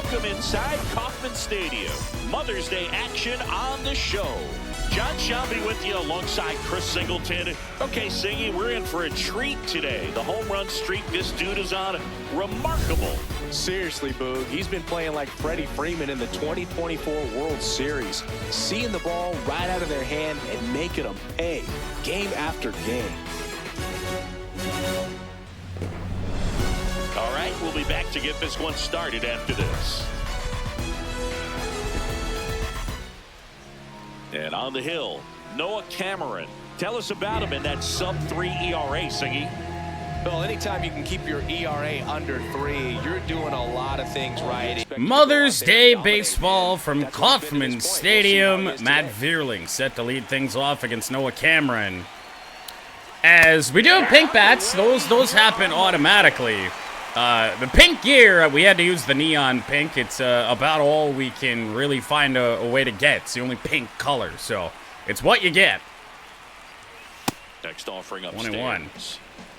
Welcome inside Kauffman Stadium. Mother's Day action on the show. John Shelby with you alongside Chris Singleton. Okay, Singy, we're in for a treat today. The home run streak this dude is on, remarkable. Seriously, Boog, he's been playing like Freddie Freeman in the 2024 World Series. Seeing the ball right out of their hand and making them pay game after game. All right, we'll be back to get this one started after this. And on the hill, Noah Cameron. Tell us about him in that sub-3 ERA, Singy. Well, anytime you can keep your ERA under 3, you're doing a lot of things right. Mother's Day baseball from Kauffman Stadium. Matt Vierling set to lead things off against Noah Cameron. As we do pink bats, those happen automatically. The pink gear, we had to use the neon pink. It's about all we can really find a way to get. It's the only pink color, so it's what you get. Next offering upstairs. 21.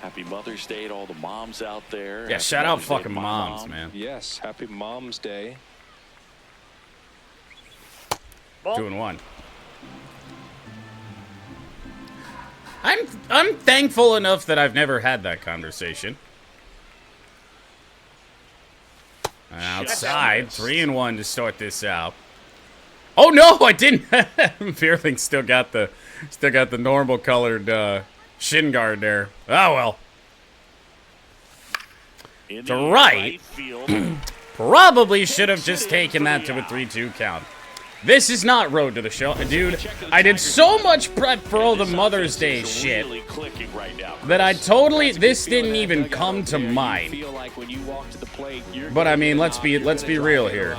Happy Mother's Day to all the moms out there. Yeah, shout out fucking moms, man. Yes, happy Mom's Day. 2-1. I'm thankful enough that I've never had that conversation. Outside, 3-1 to start this out. Oh no, I didn't. Vierling still got the normal colored shin guard there. Oh well. To right, probably should have just taken that to a 3-2 count. This is not Road to the Show. Dude, I did so much prep for all the Mother's Day shit that I totally, this didn't even come to mind. But I mean, let's be real here.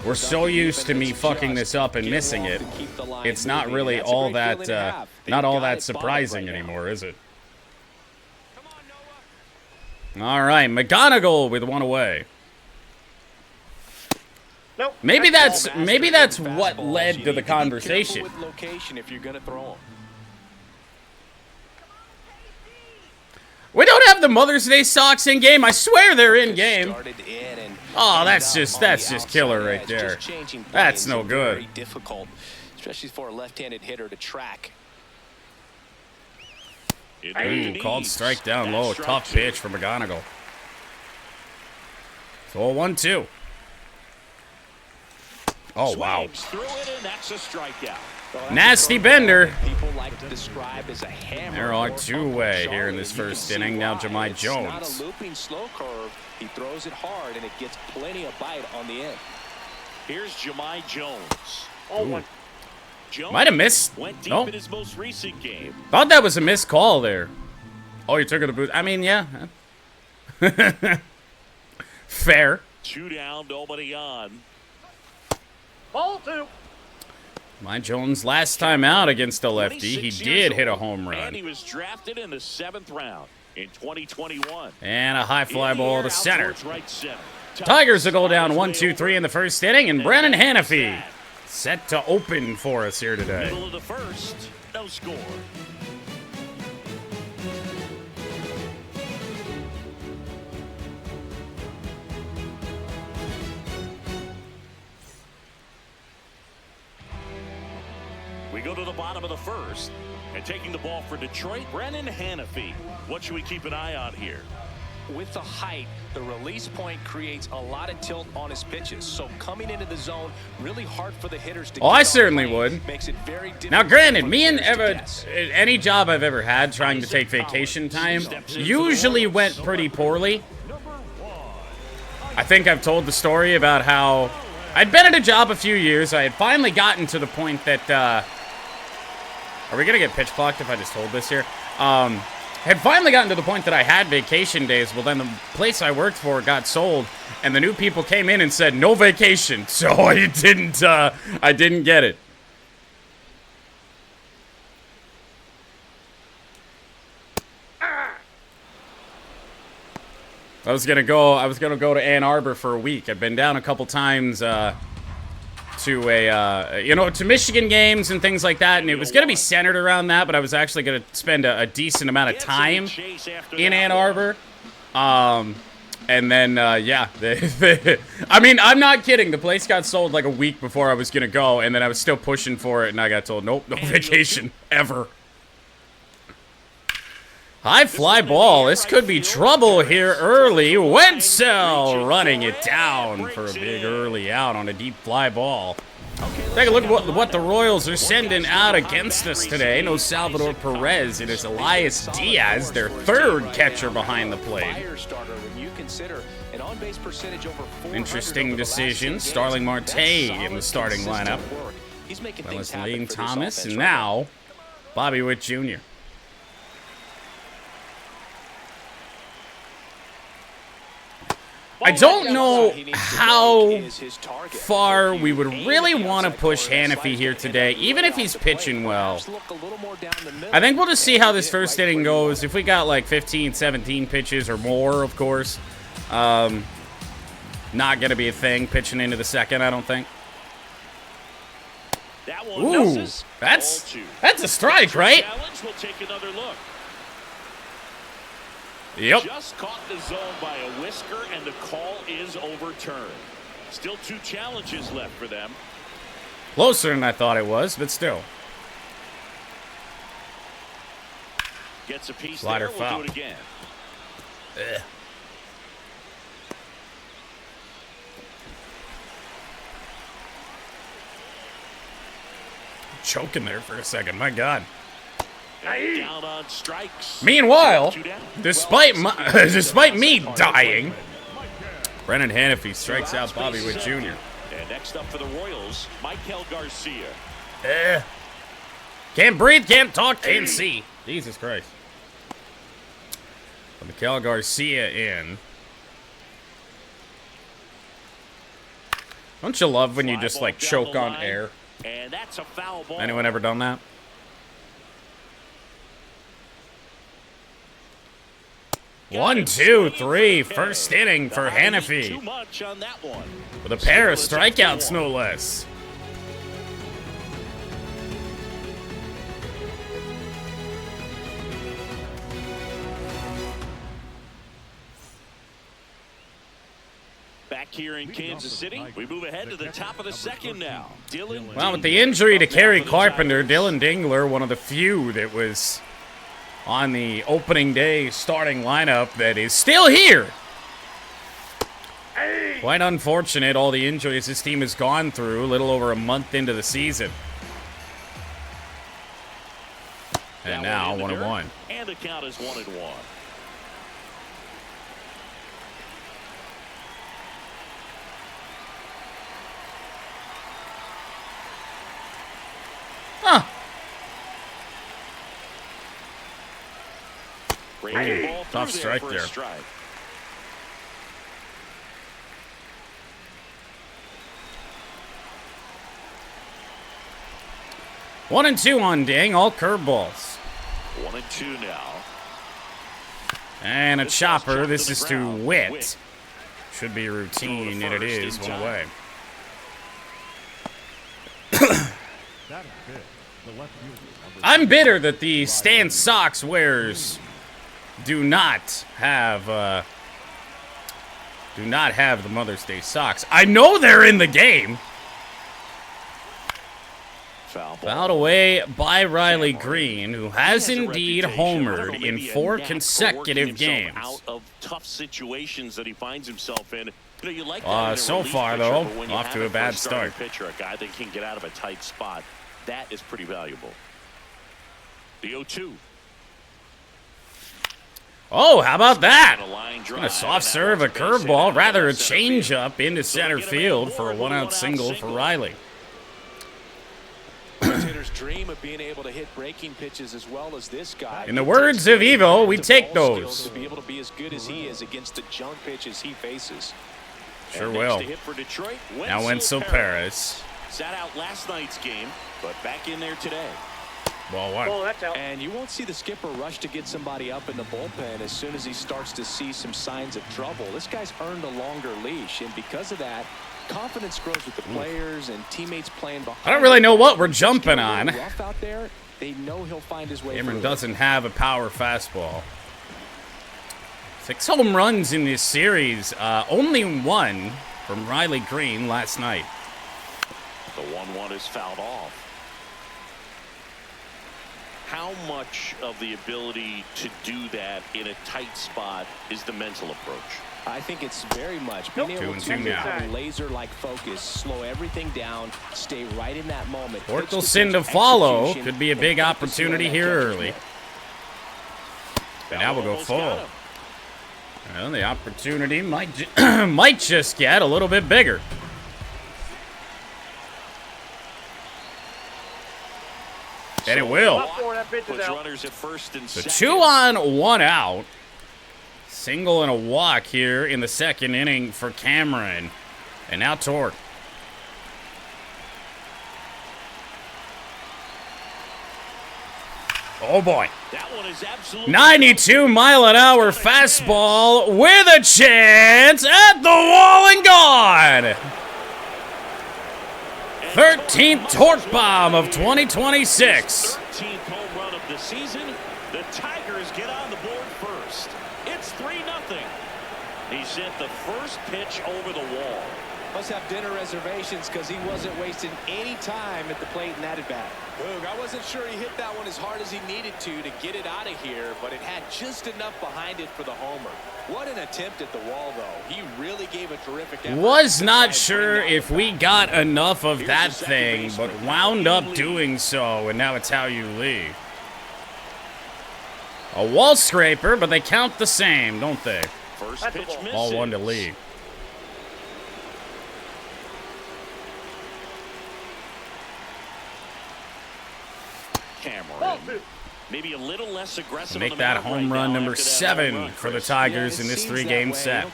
We're so used to me fucking this up and missing it. It's not really all that, not all that surprising anymore, is it? All right, McGonigal with one away. Nope. Maybe that's what led to the conversation. We don't have the Mother's Day socks in game. I swear they're in game. Oh, that's just killer right there. That's no good. Difficult, especially for a left-handed hitter to track. Ooh, called strike down low. Tough pitch for McGonigal. So 1-2. Oh, wow. Nasty bender. There are two away here in this first inning. Now Jahmai Jones. Looping slow curve. He throws it hard, and it gets plenty of bite on the end. Here's Jahmai Jones. Might have missed. No. In his most recent game. Thought that was a missed call there. Oh, you took it to boot. I mean, yeah. Fair. 2 down, nobody on. Ball 2. My Jones last time out against a lefty, he did hit a home run. And he was drafted in the 7th round in 2021. And a high fly ball to center. Tigers will go down 1-2-3 in the first inning, and Brennan Hanafy set to open for us here today. Middle of the first, no score. We go to the bottom of the first, and taking the ball for Detroit, Brennan Hanafy. What should we keep an eye on here? With the height, the release point creates a lot of tilt on his pitches. So coming into the zone, really hard for the hitters to. Oh, I certainly would. Makes it very difficult. Now, granted, me and any job I've ever had trying to take vacation time usually went pretty poorly. I think I've told the story about how I'd been at a job a few years. I had finally gotten to the point that, are we going to get pitch clocked if I just hold this here? Had finally gotten to the point that I had vacation days. Well, then the place I worked for got sold, and the new people came in and said, no vacation. So I didn't get it. I was gonna go to Ann Arbor for a week. I've been down a couple times to Michigan games and things like that, and it was gonna be centered around that, but I was actually gonna spend a decent amount of time in Ann Arbor. And then, yeah. I mean, I'm not kidding. The place got sold like a week before I was going to go, and then I was still pushing for it, and I got told, nope, no vacation, ever. High fly ball. This could be trouble here early. Wenzel running it down for a big early out on a deep fly ball. Take a look at what the Royals are sending out against us today. No Salvador Perez. It is Elias Diaz, their third catcher behind the plate. Interesting decision. Starling Marte in the starting lineup. Well as Lane Thomas, and now Bobby Witt Jr. I don't know how far we would really want to push Hannafy here today, even if he's pitching well. I think we'll just see how this first inning goes. If we got like 15, 17 pitches or more, of course, not going to be a thing pitching into the second, I don't think. Ooh, that's a strike, right? Yep. Just caught the zone by a whisker, and the call is overturned. Still 2 challenges left for them. Closer than I thought it was, but still. Gets a piece Slider there. foul. We'll do it again. Ugh. Choking there for a second, my God. Down on strikes. Meanwhile, despite me dying, Brennan Hannafy strikes out Bobby Witt Jr. And next up for the Royals, Michael Garcia. Can't breathe, can't talk, can't see. Jesus Christ. So Michael Garcia in. Don't you love when you just like choke on air? And that's a foul ball. Anyone ever done that? One, two, three. First inning for Hannafy. Too much on that one. With a pair of strikeouts, no less. Back here in Kansas City, we move ahead to the top of the second now. Dylan. Well, with the injury to Kerry Carpenter, Dylan Dingler, one of the few that was on the opening day starting lineup that is still here. Quite unfortunate, all the injuries this team has gone through a little over a month into the season. And now 1-1. And the count is 1-1. Huh. Hey, tough strike there. Strike. One and two on Ding, all curveballs. 1-2 now. And a chopper. This is to Witt. Should be routine, and it is. One away. I'm bitter that the Stan Sox wearers do not have the Mother's Day socks. I know they're in the game. Fouled away by Riley Green, who has indeed homered in 4 consecutive games. Out of tough situations that he finds himself in. You know, you like that so far, pitcher, though, when you off have to a bad start. Pitcher, a guy that can get out of a tight spot. That is pretty valuable. The 0-2. Oh, how about that? A soft serve, a curveball, rather a changeup into center field for a 1-out single for Riley. Hitters dream of being able to hit breaking pitches as well as this guy. In the words of Evo, we take those. To be able to be as good as he is against the junk pitches he faces. Sure will. Now Wenzel Perez. Sat out last night's game, but back in there today. Ball one. Oh, that's out. And you won't see the skipper rush to get somebody up in the bullpen as soon as he starts to see some signs of trouble. This guy's earned a longer leash, and because of that, confidence grows with the players and teammates playing behind. I don't really know what we're jumping on. Rough out there, they know he'll find his way. Cameron doesn't have a power fastball. 6 home runs in this series. Only 1 from Riley Green last night. The 1-1 is fouled off. How much of the ability to do that in a tight spot is the mental approach? I think it's very much being able to have a laser-like focus, slow everything down, stay right in that moment. Torkelson to follow. Could be a big opportunity here early. And now we'll go full. Well, the opportunity might might just get a little bit bigger. And it will. So 2 on, 1 out. Single and a walk here in the second inning for Cameron. And now Torque. Oh boy. 92-mile-an-hour fastball with a chance at the wall and gone. 13th torque bomb of 2026. 13th home run of the season. The Tigers get on the board first. It's 3-0. He sent the first pitch over the wall. Must have dinner reservations because he wasn't wasting any time at the plate in that at bat. Boog, I wasn't sure he hit that one as hard as he needed to get it out of here, but it had just enough behind it for the homer. What an attempt at the wall, though. He really gave a terrific effort. Was not sure if we got enough of that thing, but wound up doing so, and now it's how you leave. A wall scraper, but they count the same, don't they? First pitch misses. Ball 1 to lead. Cameron. Maybe a little less aggressive. Make that home run number 7 for the Tigers in this 3-game set.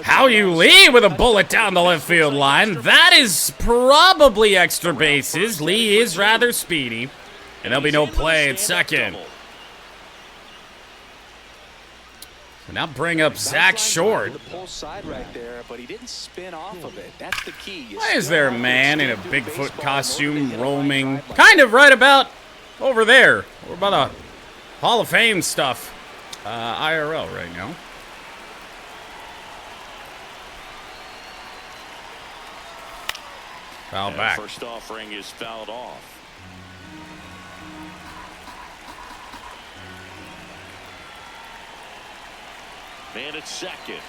How you Lee with a bullet down the left field line. That is probably extra bases. Lee is rather speedy. And there'll be no play at second. So now bring up Zach Short. Why is there a man in a Bigfoot costume roaming kind of right about over there? We're about the Hall of Fame stuff. IRL right now. Foul back. First offering is fouled off. Man at second.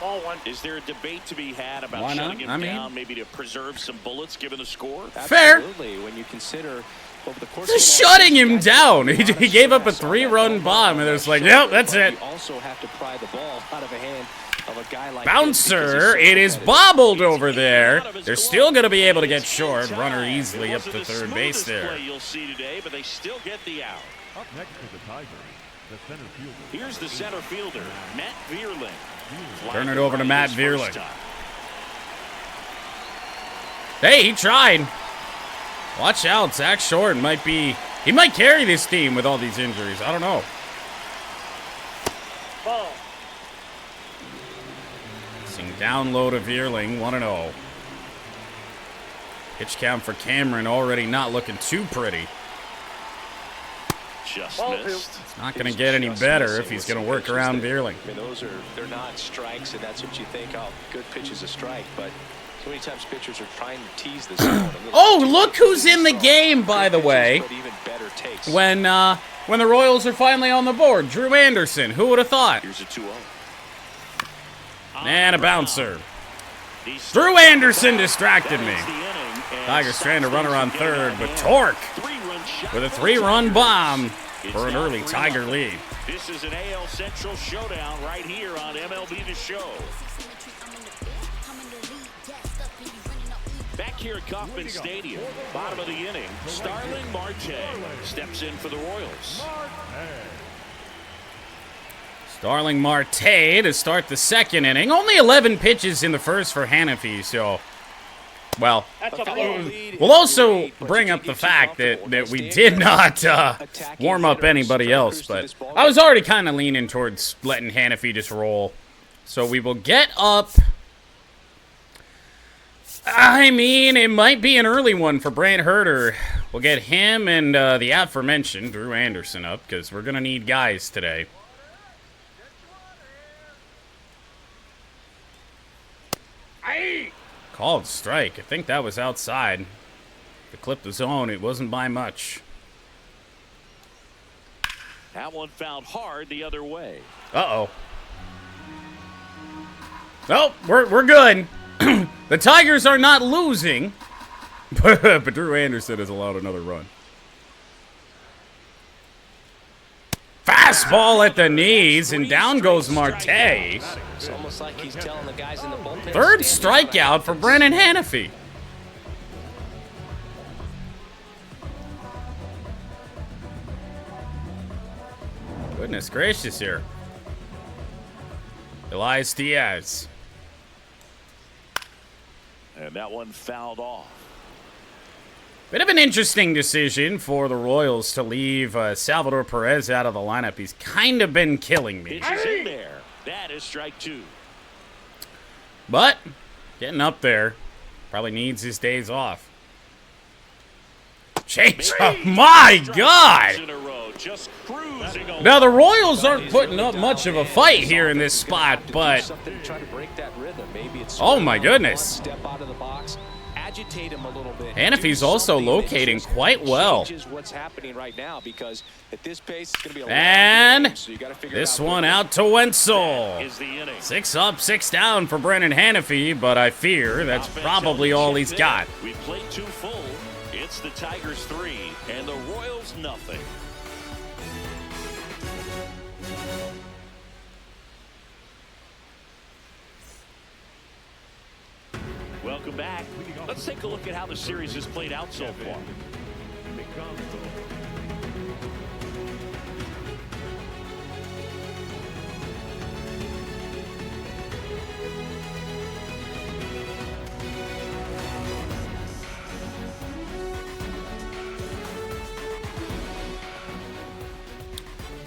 Ball 1. Is there a debate to be had about shutting him down, maybe to preserve some bullets given the score? Fair. Absolutely. When you consider over the course of shutting him down. He gave up a 3-run bomb, and it was like, yep, that's it. You also have to pry the ball out of a hand of a guy like Bouncer. It is bobbled over there. They're still going to be able to get Short. Runner easily up to third base there. You'll see today, but they still get the out. Up next to the Tigers. Here's the center fielder, Matt Vierling. Turn it over to Matt Vierling. Hey, he tried. Watch out, Zach Short he might carry this team with all these injuries. I don't know. Ball. Seeing down low to Vierling, 1-0. Pitch count for Cameron already not looking too pretty. Just missed. It's not going to get any better if he's going to work around Vierling. I mean, they're not strikes, and that's what you think. Oh, good pitch is a strike, but so many times pitchers are trying to tease the zone. Oh, look who's in the game, by the way. When the Royals are finally on the board, Drew Anderson. Who would have thought? Here's a 2-0. And a bouncer. Drew Anderson distracted me. Tigers trying to run her on third, but Torque with a 3-run bomb for an early Tiger lead. This is an AL Central showdown right here on MLB The Show. Back here at Kauffman Stadium, bottom of the inning, Starling Marte steps in for the Royals. Starling Marte to start the second inning. Only 11 pitches in the first for Hannafy, so... Well, we'll also bring up the fact that we did not warm up anybody else, but I was already kind of leaning towards letting Hannafy just roll. So we will get up. I mean, it might be an early one for Brant Herter. We'll get him and the aforementioned Drew Anderson up because we're going to need guys today. Called strike. I think that was outside. To clip the zone, it wasn't by much. That one fouled hard the other way. Uh-oh. Oh, we're good. The Tigers are not losing. But Drew Anderson has allowed another run. Fastball at the knees, and down goes Marte. It's almost like he's telling the guys in the bullpen. Third strikeout for Brennan Hanafy. Goodness gracious here. Elias Diaz. And that one fouled off. Bit of an interesting decision for the Royals to leave Salvador Perez out of the lineup. He's kind of been killing me. Pitch is in there. That is strike 2. But getting up there. Probably needs his days off. Change up. My God! Now, the Royals aren't putting up much of a fight here in this spot, but... Oh, my goodness. Hanafy's also locating quite well. And this one out to Wenzel. 6 up, 6 down for Brennan Hanafy, but I fear that's probably all he's got. We played 2 full. It's the Tigers 3 and the Royals nothing. Welcome back. Let's take a look at how the series has played out so far.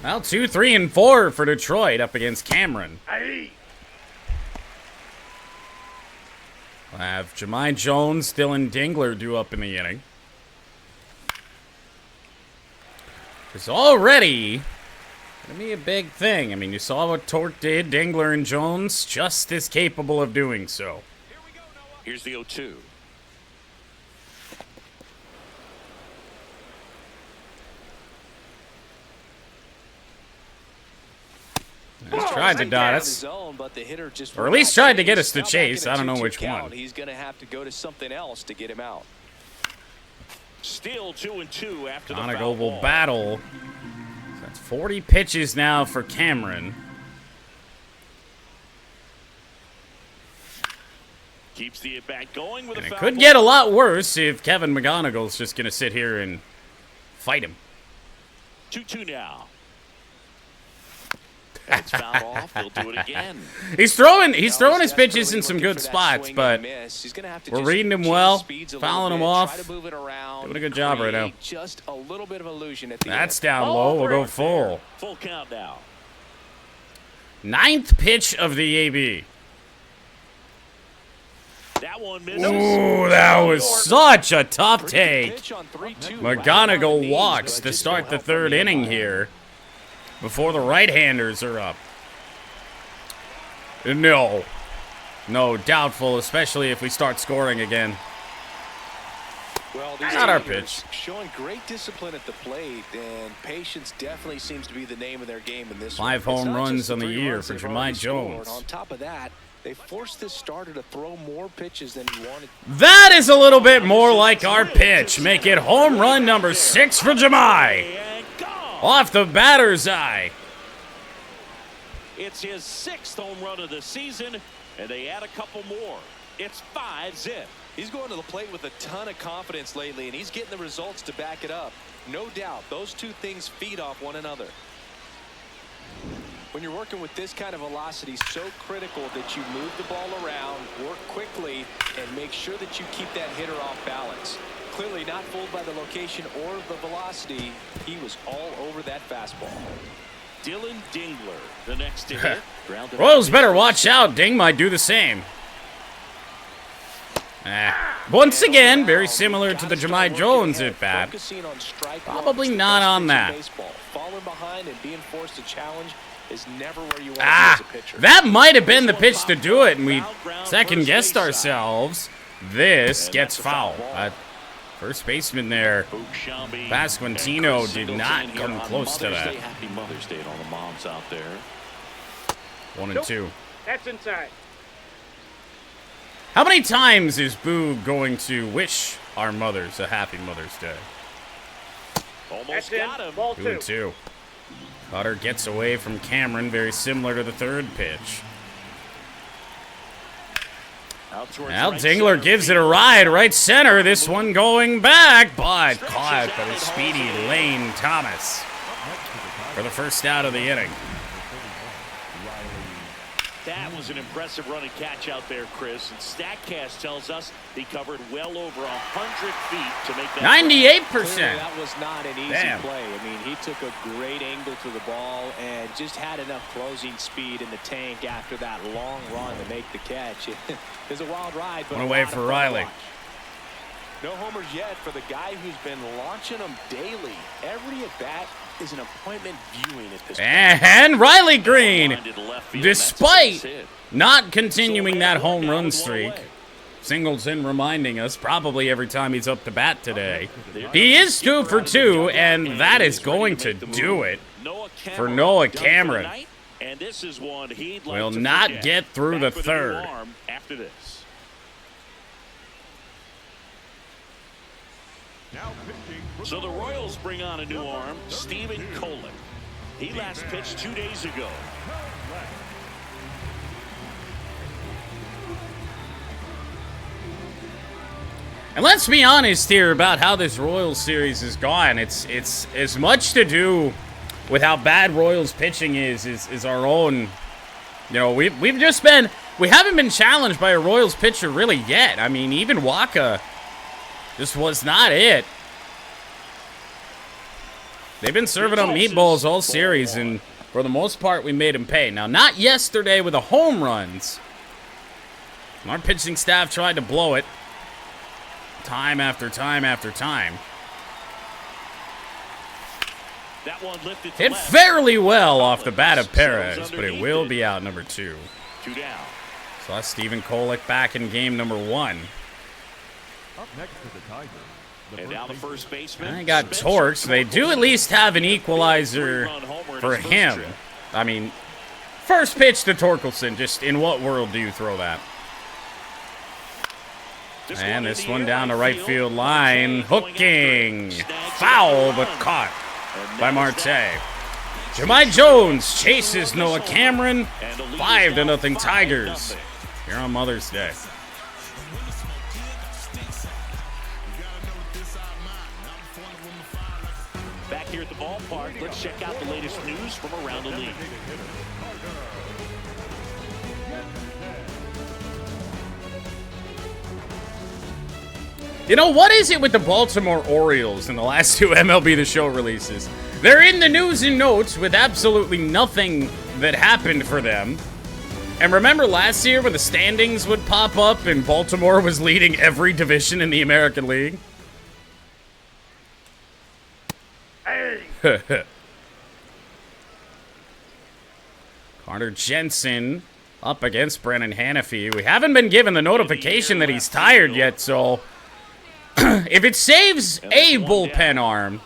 Well, 2, 3, and 4 for Detroit up against Cameron. We'll have Jemai Jones, Dylan Dingler due up in the inning. It's already going to be a big thing. I mean, you saw what Torque did. Dingler and Jones just as capable of doing so. Here's the 0-2. He's tried to dot us, or at least tried to get us to chase. I don't know which one. He's going to have to go to something else to get him out. Still 2-2 after the Donegal will battle. So that's 40 pitches now for Cameron. Keeps the at-bat going with And a it foul could ball. get a lot worse if Kevin McGonigal's just going to sit here and fight him. 2-2 now. That's fouled off. He'll do it again. He's throwing his pitches in some good spots, but we're reading him well, fouling him off. Doing a good job right now. Just a little bit of illusion at the That's down low. We'll go full. Full count now. 9th pitch of the AB. That one misses. Ooh, that was such a tough take. McGonigal walks to start the 3rd inning here before the right-handers are up. No, doubtful, especially if we start scoring again. Well, not our pitch. Showing great discipline at the plate, and patience definitely seems to be the name of their game in this 5 home runs on the year for Jemai Jones. On top of that, they forced this starter to throw more pitches than he wanted. That is a little bit more like our pitch. Make it home run number 6 for Jemai. Off the batter's eye. It's his 6th home run of the season, and they add a couple more. It's 5-zip. He's going to the plate with a ton of confidence lately, and he's getting the results to back it up. No doubt, those two things feed off one another. When you're working with this kind of velocity, so critical that you move the ball around, work quickly, and make sure that you keep that hitter off balance. Clearly not fooled by the location or the velocity. He was all over that fastball. Dylan Dingler, the next to hit. Royals better watch out. Ding might do the same. Once again, very similar to the Jemai Jones at bat. Probably not on that. Falling behind and being forced to challenge is never where you want to be as a pitcher. That might have been the pitch to do it, and we second-guessed ourselves. This gets foul. First baseman there, Pasquantino, did not come close to that. Happy Mother's Day to all the moms out there. 1-2. That's inside. How many times is Boo going to wish our mothers a happy Mother's Day? Almost got him. Ball 2-2. Cutter gets away from Cameron, very similar to the third pitch. Now Dingler gives it a ride, right center. This one going back, but caught by the speedy Lane Thomas for the first out of the inning. That was an impressive run and catch out there, Chris. And StatCast tells us he covered well over 100 feet to make that. 98%. That was not an easy play. I mean, he took a great angle to the ball and just had enough closing speed in the tank after that long run to make the catch. It was a wild ride, but one away for Riley. No homers yet for the guy who's been launching them daily. Every at bat is an appointment viewing at this point. And Riley Green, despite not continuing that home run streak, Singleton reminding us probably every time he's up to bat today, he is 2 for 2, and that is going to do it for Noah Cameron. Will not get through the third. After this. So the Royals bring on a new arm, Stephen Kolek. He last pitched 2 days ago. And let's be honest here about how this Royals series has gone. It's as much to do with how bad Royals pitching is our own. You know, we haven't been challenged by a Royals pitcher really yet. I mean, even Waka just was not it. They've been serving up meatballs all series, and for the most part, we made them pay. Now, not yesterday with the home runs. Our pitching staff tried to blow it time after time after time. That one lifted hit fairly well off the bat of Perez, but it will be out number 2. 2 down. Saw Stephen Kolek back in game number 1. Up next to the Tigers. And now the first baseman. I got torched. They do at least have an equalizer for him. I mean, first pitch to Torkelson. Just in what world do you throw that? And this one down the right field line. Hooking. Foul, but caught by Marte. Jahmai Jones chases Noah Cameron. 5-0 Tigers here on Mother's Day. Back here at the ballpark, let's check out the latest news from around the league. You know, what is it with the Baltimore Orioles in the last 2 MLB The Show releases? They're in the news and notes with absolutely nothing that happened for them. And remember last year when the standings would pop up and Baltimore was leading every division in the American League? Carter Jensen up against Brennan Hanafy. We haven't been given the notification that he's tired yet, so if it saves a bullpen arm,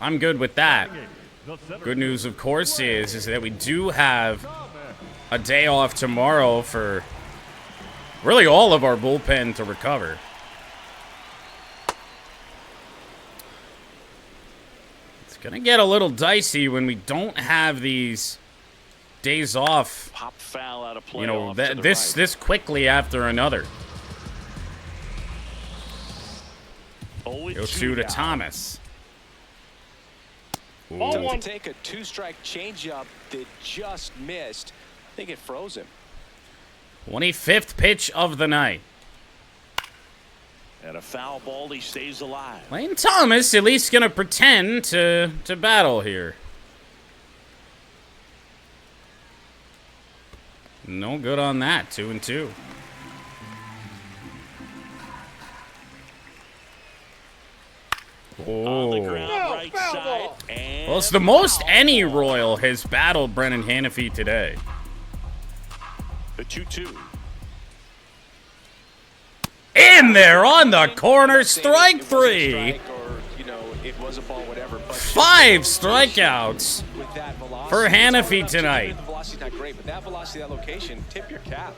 I'm good with that. Good news, of course, is that we do have a day off tomorrow for really all of our bullpen to recover. Gonna get a little dicey when we don't have these days off. Pop foul out of play. You know, this quickly after another. 0-2 to Thomas. To take a 2-strike changeup that just missed. I think it froze him. 25th pitch of the night. And a foul ball, he stays alive. Lane Thomas at least gonna pretend to battle here. No good on that. 2-2. On the ground, right side. Well, it's the most any Royal has battled Brennan Hanafy today. The 2-2. In there on the corner, strike 3. It was a ball, whatever, but 5 strikeouts with that velocity, for Hannafy tonight. The velocity's not great, but that velocity, that location, tip your cap.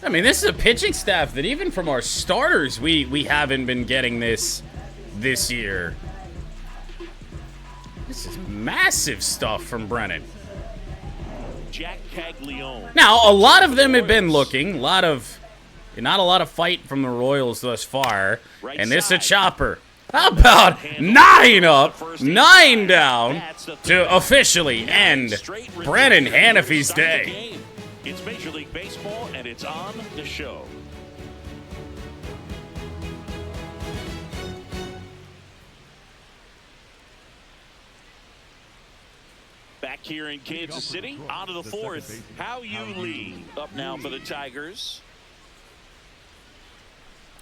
I mean, this is a pitching staff that even from our starters, we haven't been getting this year. This is massive stuff from Brennan. Jack Caglione. Now, a lot of them have been looking. Not a lot of fight from the Royals thus far. And this is a chopper. How about 9 up, 9 down to officially end Brennan Hannafy's day. It's Major League Baseball, and it's on the show. Back here in Kansas City, on to the 4th. How You Lee up now for the Tigers.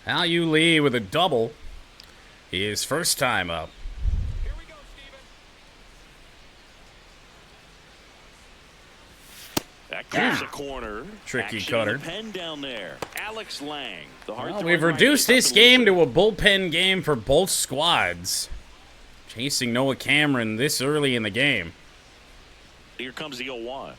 How You Lee with a double. His first time up. Here we go, Steven. That comes a corner. Tricky Action cutter. in the pen down there. Alex Lang. Well, we've reduced this game to a bullpen game for both squads. Chasing Noah Cameron this early in the game. Here comes the 0-1.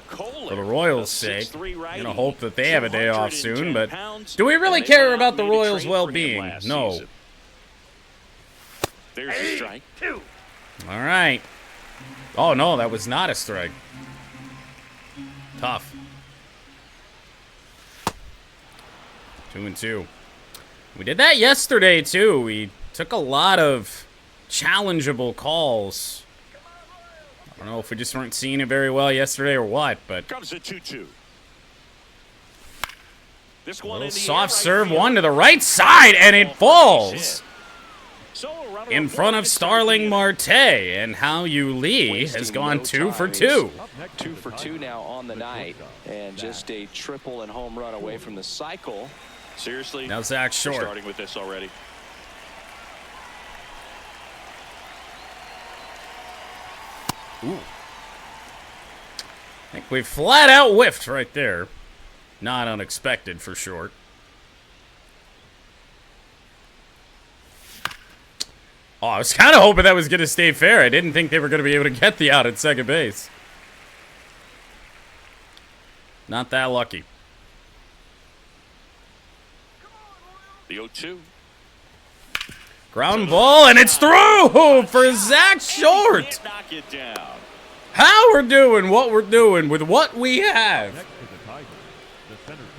For the Royals' sake, gonna hope that they have a day off soon, but do we really care about the Royals' well-being? No. There's a strike. All right. Oh, no, that was not a strike. Tough. 2-2. We did that yesterday, too. We took a lot of challengeable calls. I don't know if we just weren't seeing it very well yesterday or what, but Comes a 2-2. This one little soft serve one to the right side, and it falls in front of Starling Marte. And How You Lee has gone 2 for 2. 2 for 2 now on the night, and just a triple and home run away from the cycle. Seriously? Now Zach Short. Starting with this already. Ooh. I think we flat out whiffed right there. Not unexpected for Short. Oh, I was kind of hoping that was going to stay fair. I didn't think they were going to be able to get the out at second base. Not that lucky. The 0-2. Ground ball, and it's through for Zach Short. Knock it down. How we're doing what we're doing with what we have.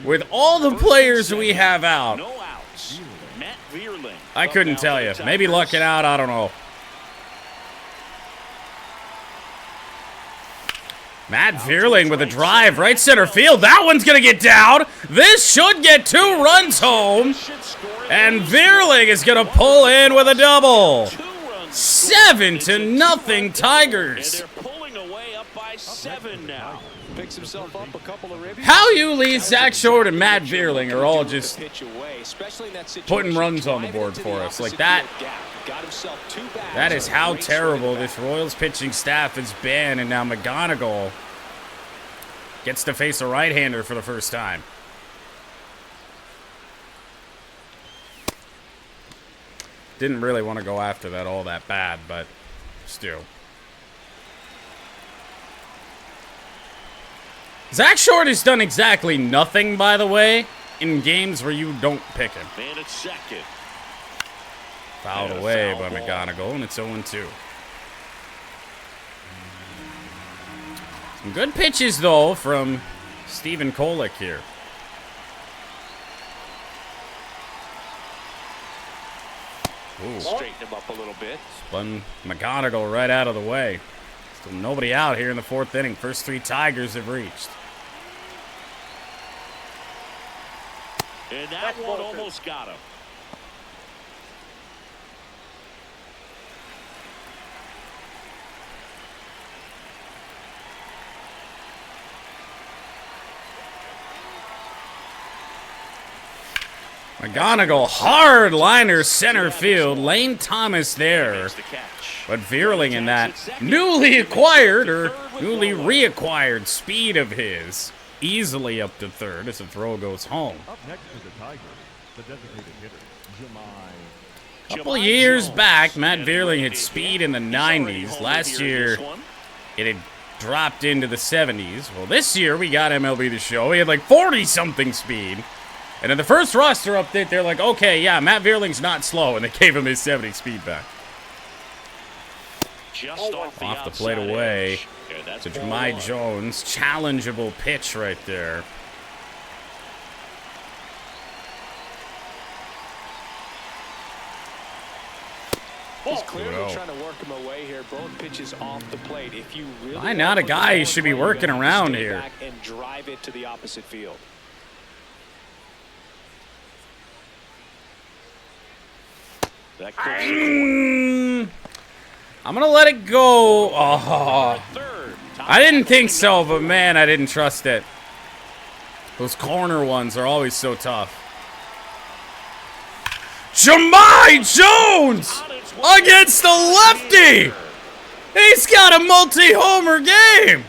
With all the players we have out. No outs. Matt Vierling. I couldn't tell you. Maybe lucking out, I don't know. Matt Vierling with a drive, right center field. That one's going to get down. This should get 2 runs home. And Vierling is going to pull in with a double. 7-0 Tigers. And they're pulling away up by 7 now. Picks himself up a couple of ribbies. How You Lee, Zach Short, and Matt Vierling are all just putting runs on the board for us. Like that. That is how terrible this Royals pitching staff has been. And now McGonigal gets to face a right-hander for the first time. Didn't really want to go after that all that bad, but still. Zach Short has done exactly nothing, by the way, in games where you don't pick him. Man at second. Fouled away by McGonigal, and it's 0-2. Some good pitches, though, from Stephen Kolek here. Ooh. Straighten him up a little bit. Spun McGonigal right out of the way. Still nobody out here in the 4th inning. First 3 Tigers have reached. And that one almost got him. McGonigal, hard liner center field. Lane Thomas there. But Vierling in that newly acquired or newly reacquired speed of his easily up to third as the throw goes home. Up next to the Tigers, the designated hitter, Jemai. A couple of years back, Matt Vierling had speed in the 90s. Last year, it had dropped into the 70s. Well, this year, we got MLB The Show. He had like 40-something speed. And in the first roster update, they're like, okay, yeah, Matt Vierling's not slow. And they gave him his 70 speed back. Just Off the plate away to Jemai Jones. Challengeable pitch right there. He's clearly trying to work him away here. Both pitches off the plate. If you really I'm not a guy you should be working around here. And drive it to the opposite field. I'm gonna let it go. Oh, I didn't think so, but man, I didn't trust it. Those corner ones are always so tough. Jemai Jones against the lefty. He's got a multi-homer game.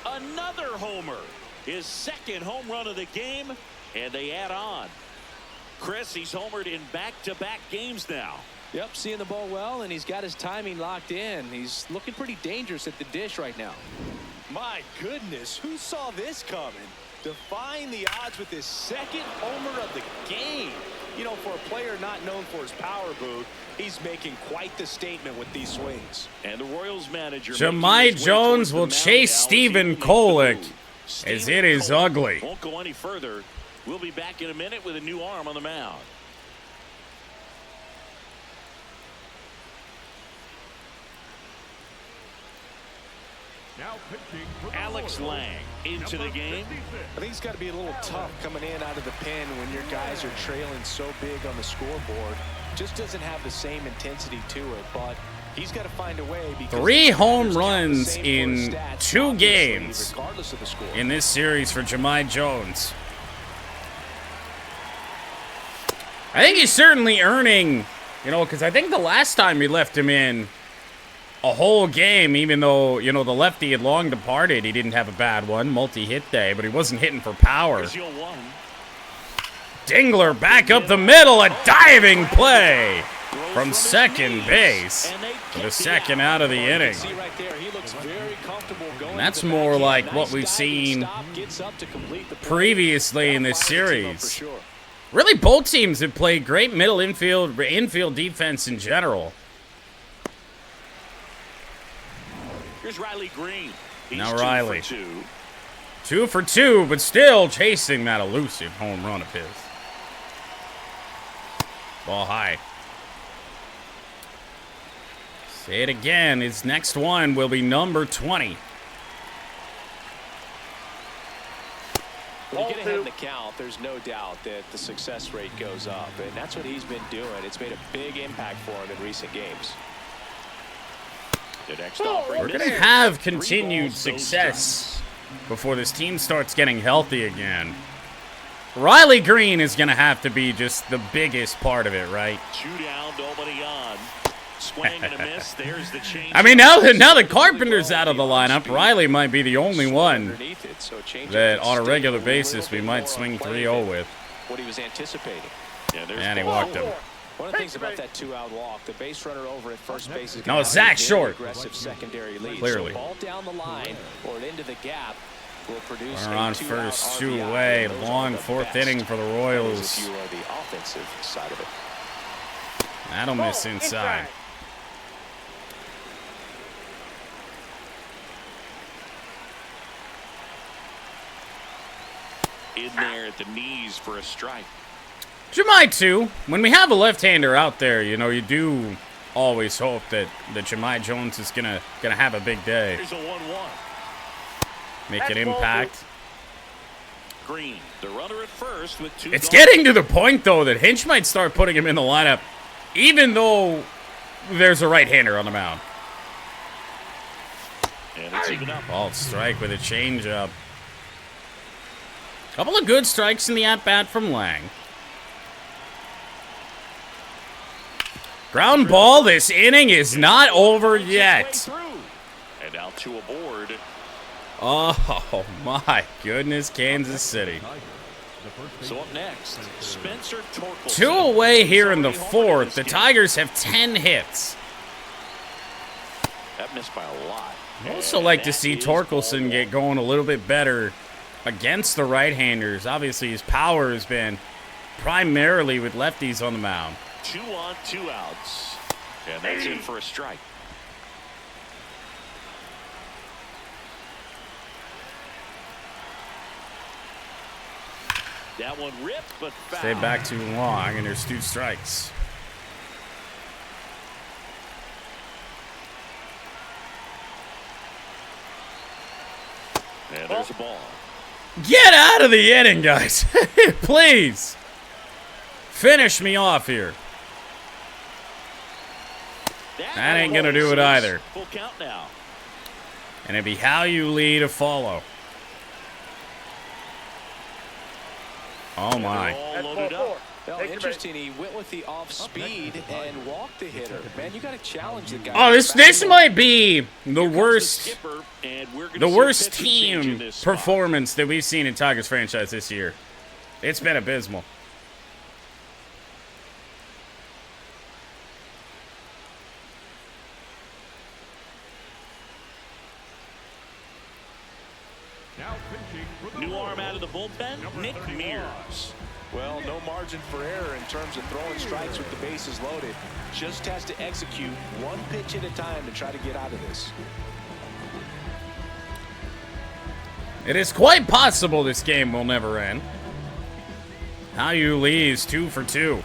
Another homer. His second home run of the game, and they add on. Chris, he's homered in back-to-back games now. Yep, seeing the ball well, and he's got his timing locked in. He's looking pretty dangerous at the dish right now. My goodness, who saw this coming? Defying the odds with his second homer of the game. You know, for a player not known for his power boot, he's making quite the statement with these swings. And the Royals manager Jemai Jones will chase Stephen Kolek as it is ugly. Won't go any further. We'll be back in a minute with a new arm on the mound. Now pitching for the Alex Royals, Lang into the game. I think it's got to be a little tough coming in out of the pen when your guys are trailing so big on the scoreboard. Just doesn't have the same intensity to it, but he's got to find a way. 3 home runs in 2 games in this series for Jemai Jones. I think he's certainly earning, you know, because I think the last time we left him in a whole game, even though, you know, the lefty had long departed, he didn't have a bad one, multi-hit day, but he wasn't hitting for power. Dingler back up the middle, a diving play from second base for the second out of the inning. And that's more like what we've seen previously in this series. Really, both teams have played great middle infield defense in general. Here's Riley Green. He's now Riley. 2 for 2, but still chasing that elusive home run of his. Ball high. Say it again. His next one will be number 20. When you get ahead in the count, there's no doubt that the success rate goes up, and that's what he's been doing. It's made a big impact for him in recent games. We're going to have continued success before this team starts getting healthy again. Riley Green is going to have to be just the biggest part of it, right? 2 down, nobody on. Swing and a miss. There's the change. I mean, now that Carpenter's out of the lineup, Riley might be the only one that on a regular basis we might swing 3-0 with. What he was anticipating. And he walked him. One of the things about that 2-out walk, the base runner over at first base is no, Zach Short. Aggressive secondary lead. Clearly. So ball down the line or into the gap will produce runner on first, 2 away. Long 4th inning for the Royals. If you are the offensive side of it. That'll miss inside. In there at the knees for a strike. Jemai, too. When we have a left-hander out there, you know, you do always hope that Jemai Jones is gonna have a big day. Here's a 1-1. Make an impact. Green, the runner at first with 2. It's getting to the point, though, that Hinch might start putting him in the lineup, even though there's a right-hander on the mound. And it's even up. Ball strike with a changeup. Couple of good strikes in the at-bat from Lang. Ground ball. This inning is not over yet. And now 2 aboard. Oh, my goodness, Kansas City. So up next, Spencer Torkelson. 2 away here in the 4th. The Tigers have 10 hits. That missed by a lot. I'd also like to see Torkelson get going a little bit better against the right-handers. Obviously, his power has been primarily with lefties on the mound. 2 on, 2 outs. And that's in for a strike. That one ripped, but foul. Stay back too long, and there's 2 strikes. And there's a ball. Get out of the inning, guys. Please. Finish me off here. That ain't going to do it either. Full count now. And it'd be how you lead a follow. Oh, my. All loaded up. Well, interesting. He went with the off speed and walked the hitter. Man, you got to challenge the guy. Oh, this might be the worst team performance that we've seen in Tigers franchise this year. It's been abysmal. Now pitching for the New Royals, arm out of the bullpen, number Nick 31. Mears. Well, no margin for error in terms of throwing strikes with the bases loaded. Just has to execute one pitch at a time to try to get out of this. It is quite possible this game will never end. How you leaves 2 for 2.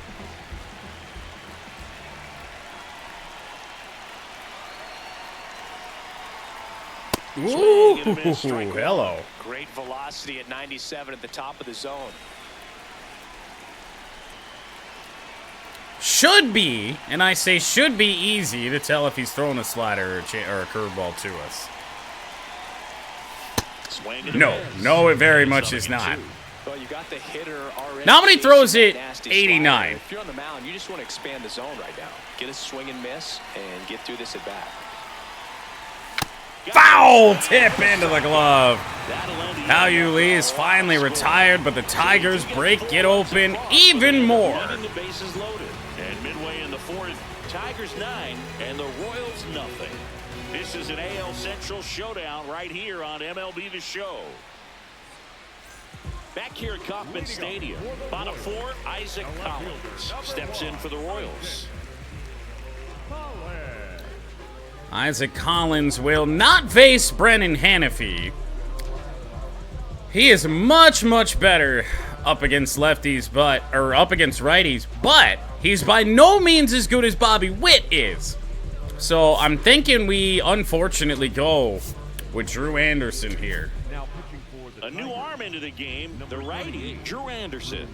Ooh, hello. Great velocity at 97 at the top of the zone. Should be, and I say should be easy to tell if he's throwing a slider or a curveball to us. No, it very much is not. Well, you got the hitter already. Now when he throws it Nasty 89. slider. If you're on the mound, you just want to expand the zone right now. Get a swing and miss and get through this at bat. Foul tip into the glove. How you Lee is finally retired, but the Tigers break it open even more. The bases loaded. And midway in the 4th, Tigers 9 and the Royals nothing. This is an AL Central showdown right here on MLB The Show. Back here at Kauffman Stadium, bottom 4, Isaac Collins steps in for the Royals. Isaac Collins will not face Brennan Hannafy. He is much, much better up against lefties, up against righties, but he's by no means as good as Bobby Witt is. So I'm thinking we unfortunately go with Drew Anderson here. Now pitching for the A new arm into the game, the righty, Drew Anderson.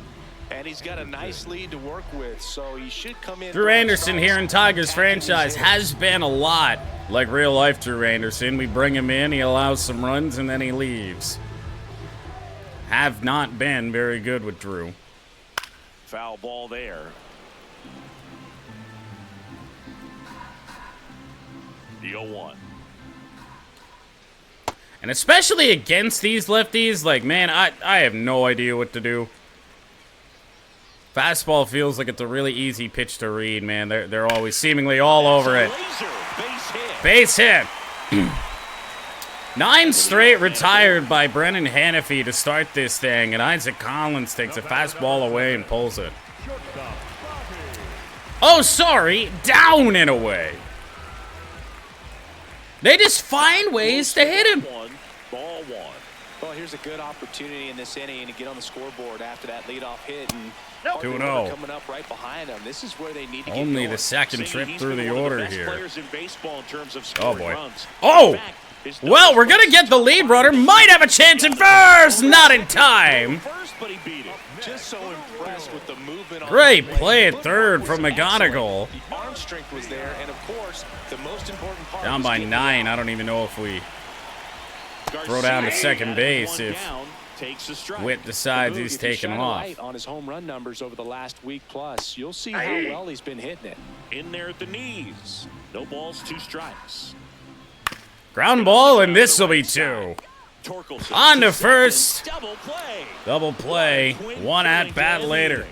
And he's got a nice lead to work with, so he should come in. Drew Anderson here in Tigers franchise has been a lot like real life Drew Anderson. We bring him in, he allows some runs, and then he leaves. Have not been very good with Drew. Foul ball there. The 0-1. And especially against these lefties, like, man, I have no idea what to do. Fastball feels like it's a really easy pitch to read, man. They're always seemingly all over it. Base hit. 9 straight retired by Brennan Hannafy to start this thing, and Isaac Collins takes a fastball away and pulls it. Oh, sorry, down and away. They just find ways to hit him. Ball 1. Well, here's a good opportunity in this inning to get on the scoreboard after that leadoff hit, and 2-0. coming up right behind them. This is where they need to get Only going. the second trip through the order here. Oh, boy. Runs. Oh! Well, we're going to get the lead runner. Might have a chance at first. Not in time. First, but he beat it. Just so impressed with the movement. Great play at third from McGonigal. The arm strength was there, and of course, the most important part. Down by 9. I don't even know if we throw down to second base if Witt decides he's taking off. On his home run numbers over the last week plus, you'll see how well he's been hitting it. In there at the knees. No balls, 2 strikes. Ground ball, and this will be 2. Torkelson On to first. Double play. One at bat later.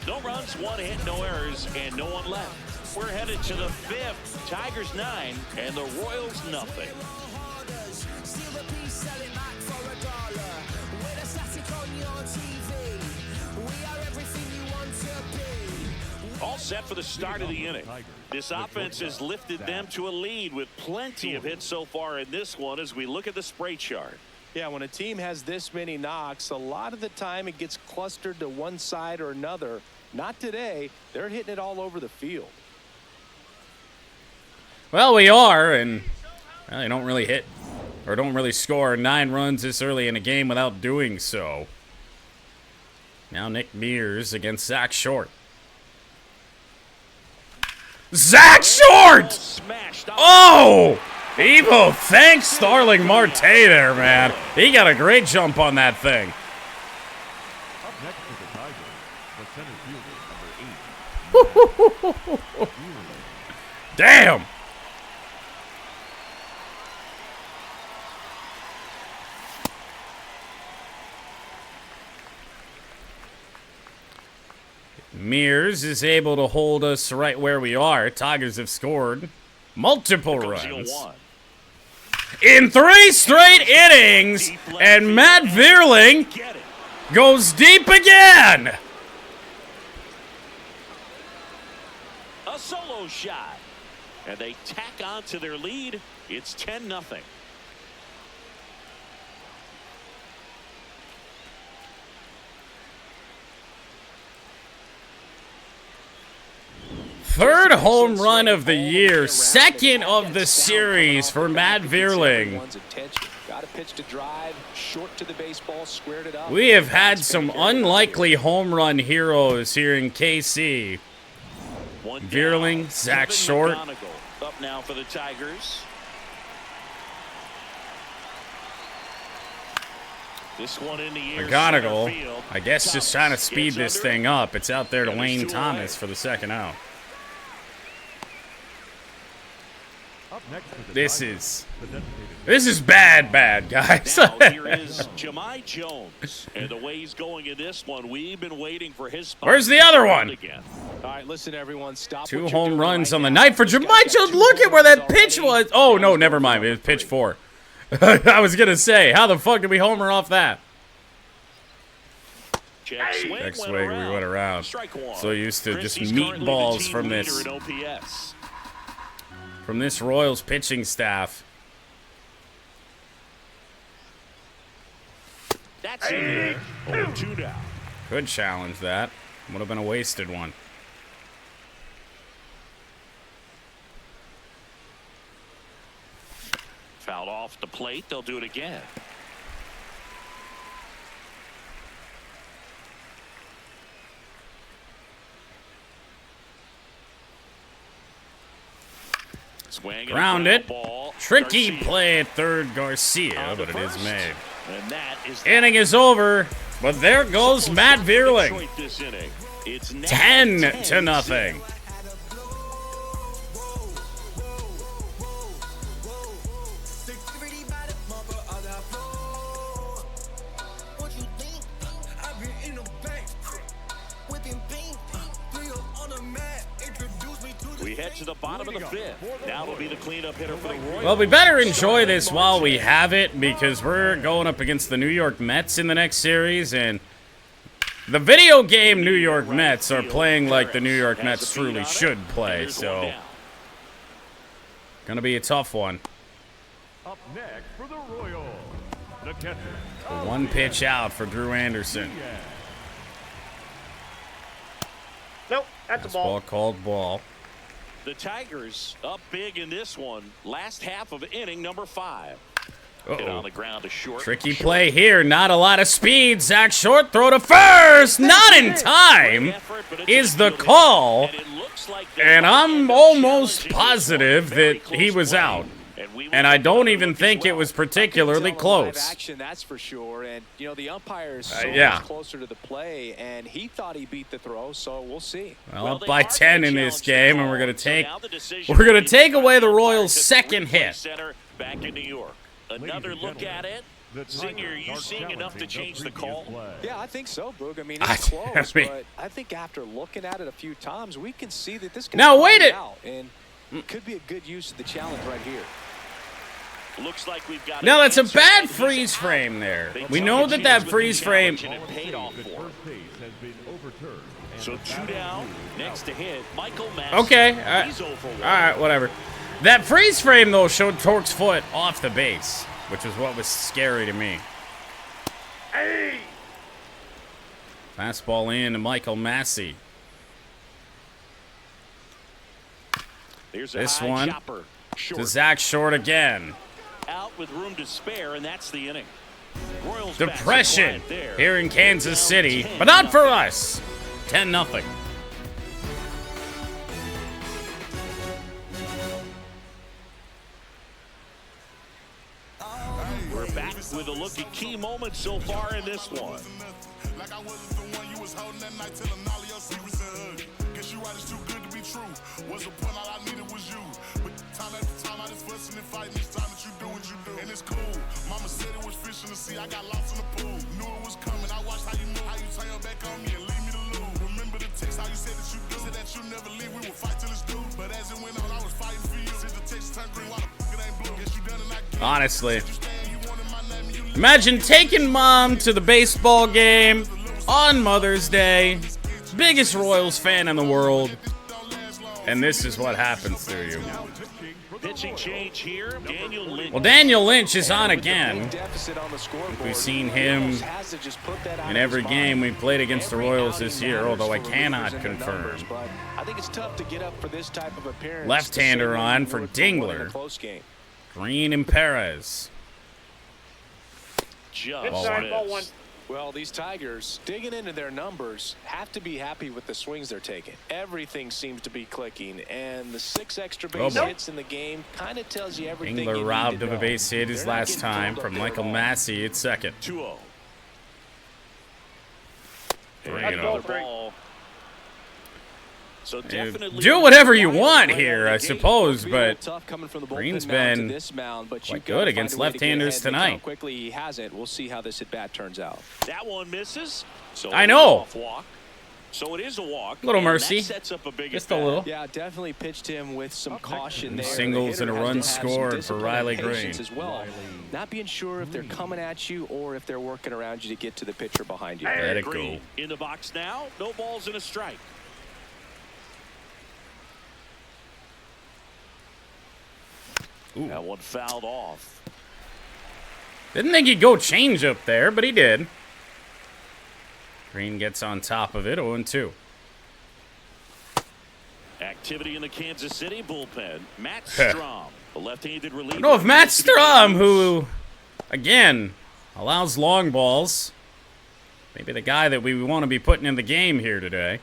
No runs, one hit, no errors, and no one left. We're headed to the 5th. Tigers 9 and the Royals nothing. All set for the start of the inning. This offense has lifted them to a lead with plenty of hits so far in this one as we look at the spray chart. Yeah, when a team has this many knocks, a lot of the time it gets clustered to one side or another. Not today. They're hitting it all over the field. Well, we are, and they don't really hit or don't really score 9 runs this early in a game without doing so. Now Nick Mears against Zach Short. Zach Short! Oh! Evo, thanks Starling Marte there, man. He got a great jump on that thing. Up next for the Tigers, the center fielder, number 8. Damn! Mears is able to hold us right where we are. Tigers have scored multiple runs in 3 straight innings, and Matt Vierling goes deep again. A solo shot, and they tack on to their lead. It's 10-0. Third home run of the year, second of the series for Matt Vierling. We have had some unlikely home run heroes here in KC. Vierling, Zach Short. Up now for the Tigers. This one in the air. McGonigal, I guess, just trying to speed this thing up. It's out there to Lane Thomas for the second out. This is bad, guys. Now here is Jahmai Jones, and the way he's going in this one, we've been waiting for his spot. Where's the other one? Again. All right, listen, everyone. Stop. 2 home runs on the night for Jahmai Jones. Look at where that pitch was. Oh, no, never mind. It was pitch 4. I was going to say, how the fuck did we homer off that? Check swing, we went around. So used to just meatballs from this. From this Royals pitching staff. That's it. 0-2 now. Could challenge that. Would have been a wasted one. Fouled off the plate. They'll do it again. Grounded. Tricky play at third, Garcia, but it is made. Inning is over, but there goes Matt Vierling. 10-0. We head to the bottom of the 5th. Now will be the cleanup hitter for the Royals. Well, we better enjoy this while we have it, because we're going up against the New York Mets in the next series, and the video game New York Mets are playing like the New York Mets truly should play, so gonna be a tough one. Up next for the Royals, the catcher. One pitch out for Drew Anderson. Nope, that's a ball. Called ball. The Tigers up big in this one. Last half of inning number 5. Hit on the ground to short. Tricky play here. Not a lot of speed. Zach Short throw to first. Not in time is the call. And I'm almost positive that he was out. And I don't even think it was particularly close. Action, that's for sure. And you know the umpire is so yeah. much closer to the play, and he thought he beat the throw. So we'll see. Well, up by 10 in this game, and we're gonna take away the Royals' second hit. Back in New York. Another look at it. Senior, are you seeing enough to change the call? Yeah, I think so, Boog. I mean, I it's close, mean- but I think after looking at it a few times, we can see that this Now, wait it. out, and could be a good use of the challenge right here. Looks like we've got. Now, that's a bad freeze frame there. We know that that freeze frame... And it paid off for him. So 2 down, next to hit, Michael Massey. Okay, He's over one. all right, whatever. That freeze frame, though, showed Torque's foot off the base, which is what was scary to me. Hey! Fastball in to Michael Massey. There's a This high one chopper. Short. to Zach Short again. Out with room to spare, and that's the inning. Royals Depression pass it wide there. here in Kansas Down City, 10. but not for us. 10-0. We're back with a look at key moments so far in this one. Like I wasn't the one you was holding that night, telling all of your secrets a hug. Guess you right, it's too good to be true. Was a point, all I needed was you. But time after time, I just fussing and fighting each time that you do what you do. And it's cool. Mama said it was fish in the sea, I got lost in the pool. Knew it was coming, I watched how you move, how you turn your back on me and leave me to lose. Remember the text, how you said that you do, said that you never leave, we would fight till it's due. But as it went on, I was fighting for you. Since the text turned green, why the fuck it ain't blue? Guess you done it like Honestly. Imagine taking mom to the baseball game on Mother's Day. Biggest Royals fan in the world. And this is what happens to you. Pitching change here, Daniel Lynch. Well, Daniel Lynch is on again. Deficit on the scoreboard. We've seen him Has to just put that out in of every his game mind. we've played against the Every Royals outing this year, matters although I for cannot relievers and their confirm. numbers, but I think it's tough to get up for this type of appearance. Left-hander the same way on you for would winning a Dingler. close game. Green and Perez. Just Inside, ball one. missed. Well, these Tigers, digging into their numbers, have to be happy with the swings they're taking. Everything seems to be clicking, and the 6 extra base boy. hits in the game kind of tells you everything you Dingler need robbed to of a know. base hit his They're not last getting time filled up from there Michael at all. Massey at second. 2-0. Bring And it another up. ball. So definitely Do whatever you want here, I suppose, It'll be a little but tough coming from the bullpen Green's mound to been this mound, but quite you've good gotta against find a way to get left-handers ahead. Look how tonight. quickly he hasn't. We'll see how this at bat turns out. that one misses. So I know. off walk. So it is a walk. Little and mercy. That sets up a big Just a at-bat. little. Yeah, definitely pitched him with some caution there. Singles The and a hitter run has to have some scored for discipline Riley and patience Green. as well. Not being sure if they're coming at you or if they're working around you to get to the pitcher behind you. Let it go. Green in the box now. No balls and a strike. Ooh. That one fouled off. Didn't think he'd go change up there, but he did. Green gets on top of it, 0-2. Activity in the Kansas City bullpen. Matt Strom, the left-handed reliever. I don't know if Matt Strom, who, again, allows long balls, maybe the guy that we want to be putting in the game here today.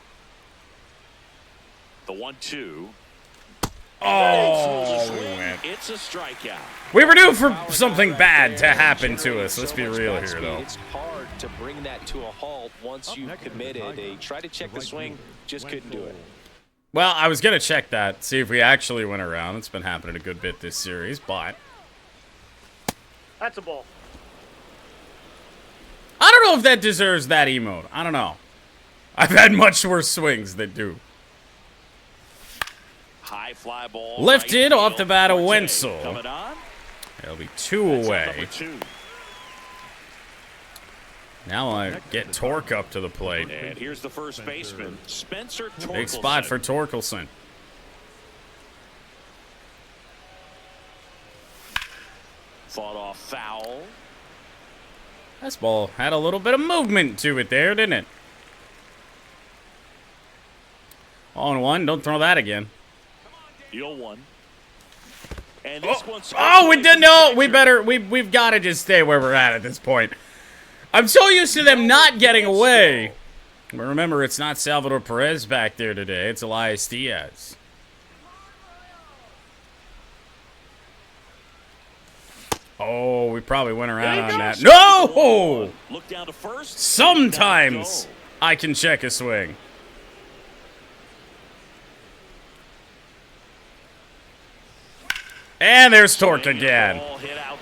The 1-2. Oh, It's a strikeout. we were due for something bad to happen to us. Let's be real here, though. It's hard to bring that to a halt once you've committed. They tried to check the swing, just couldn't do it. Well, I was going to check that, see if we actually went around. It's been happening a good bit this series, but That's a ball. I don't know if that deserves that emote. I don't know. I've had much worse swings that do. High fly ball. Lifted right off the field. bat of Marte Wenzel. coming on. It'll be 2 That's away. number 2. Now I get Torque up to the plate. And here's the first baseman, Spencer Torkelson. Big spot for Torkelson. Fought off foul. This ball had a little bit of movement to it there, didn't it? 0-1. Don't throw that again. The 0-1. And this one's Oh, we did no. We better. We've got to just stay where we're at this point. I'm so used to them not getting away. But remember, it's not Salvador Perez back there today. It's Elias Diaz. Oh, we probably went around on that. No! Look down to first. Sometimes I can check a swing. And there's Torque again.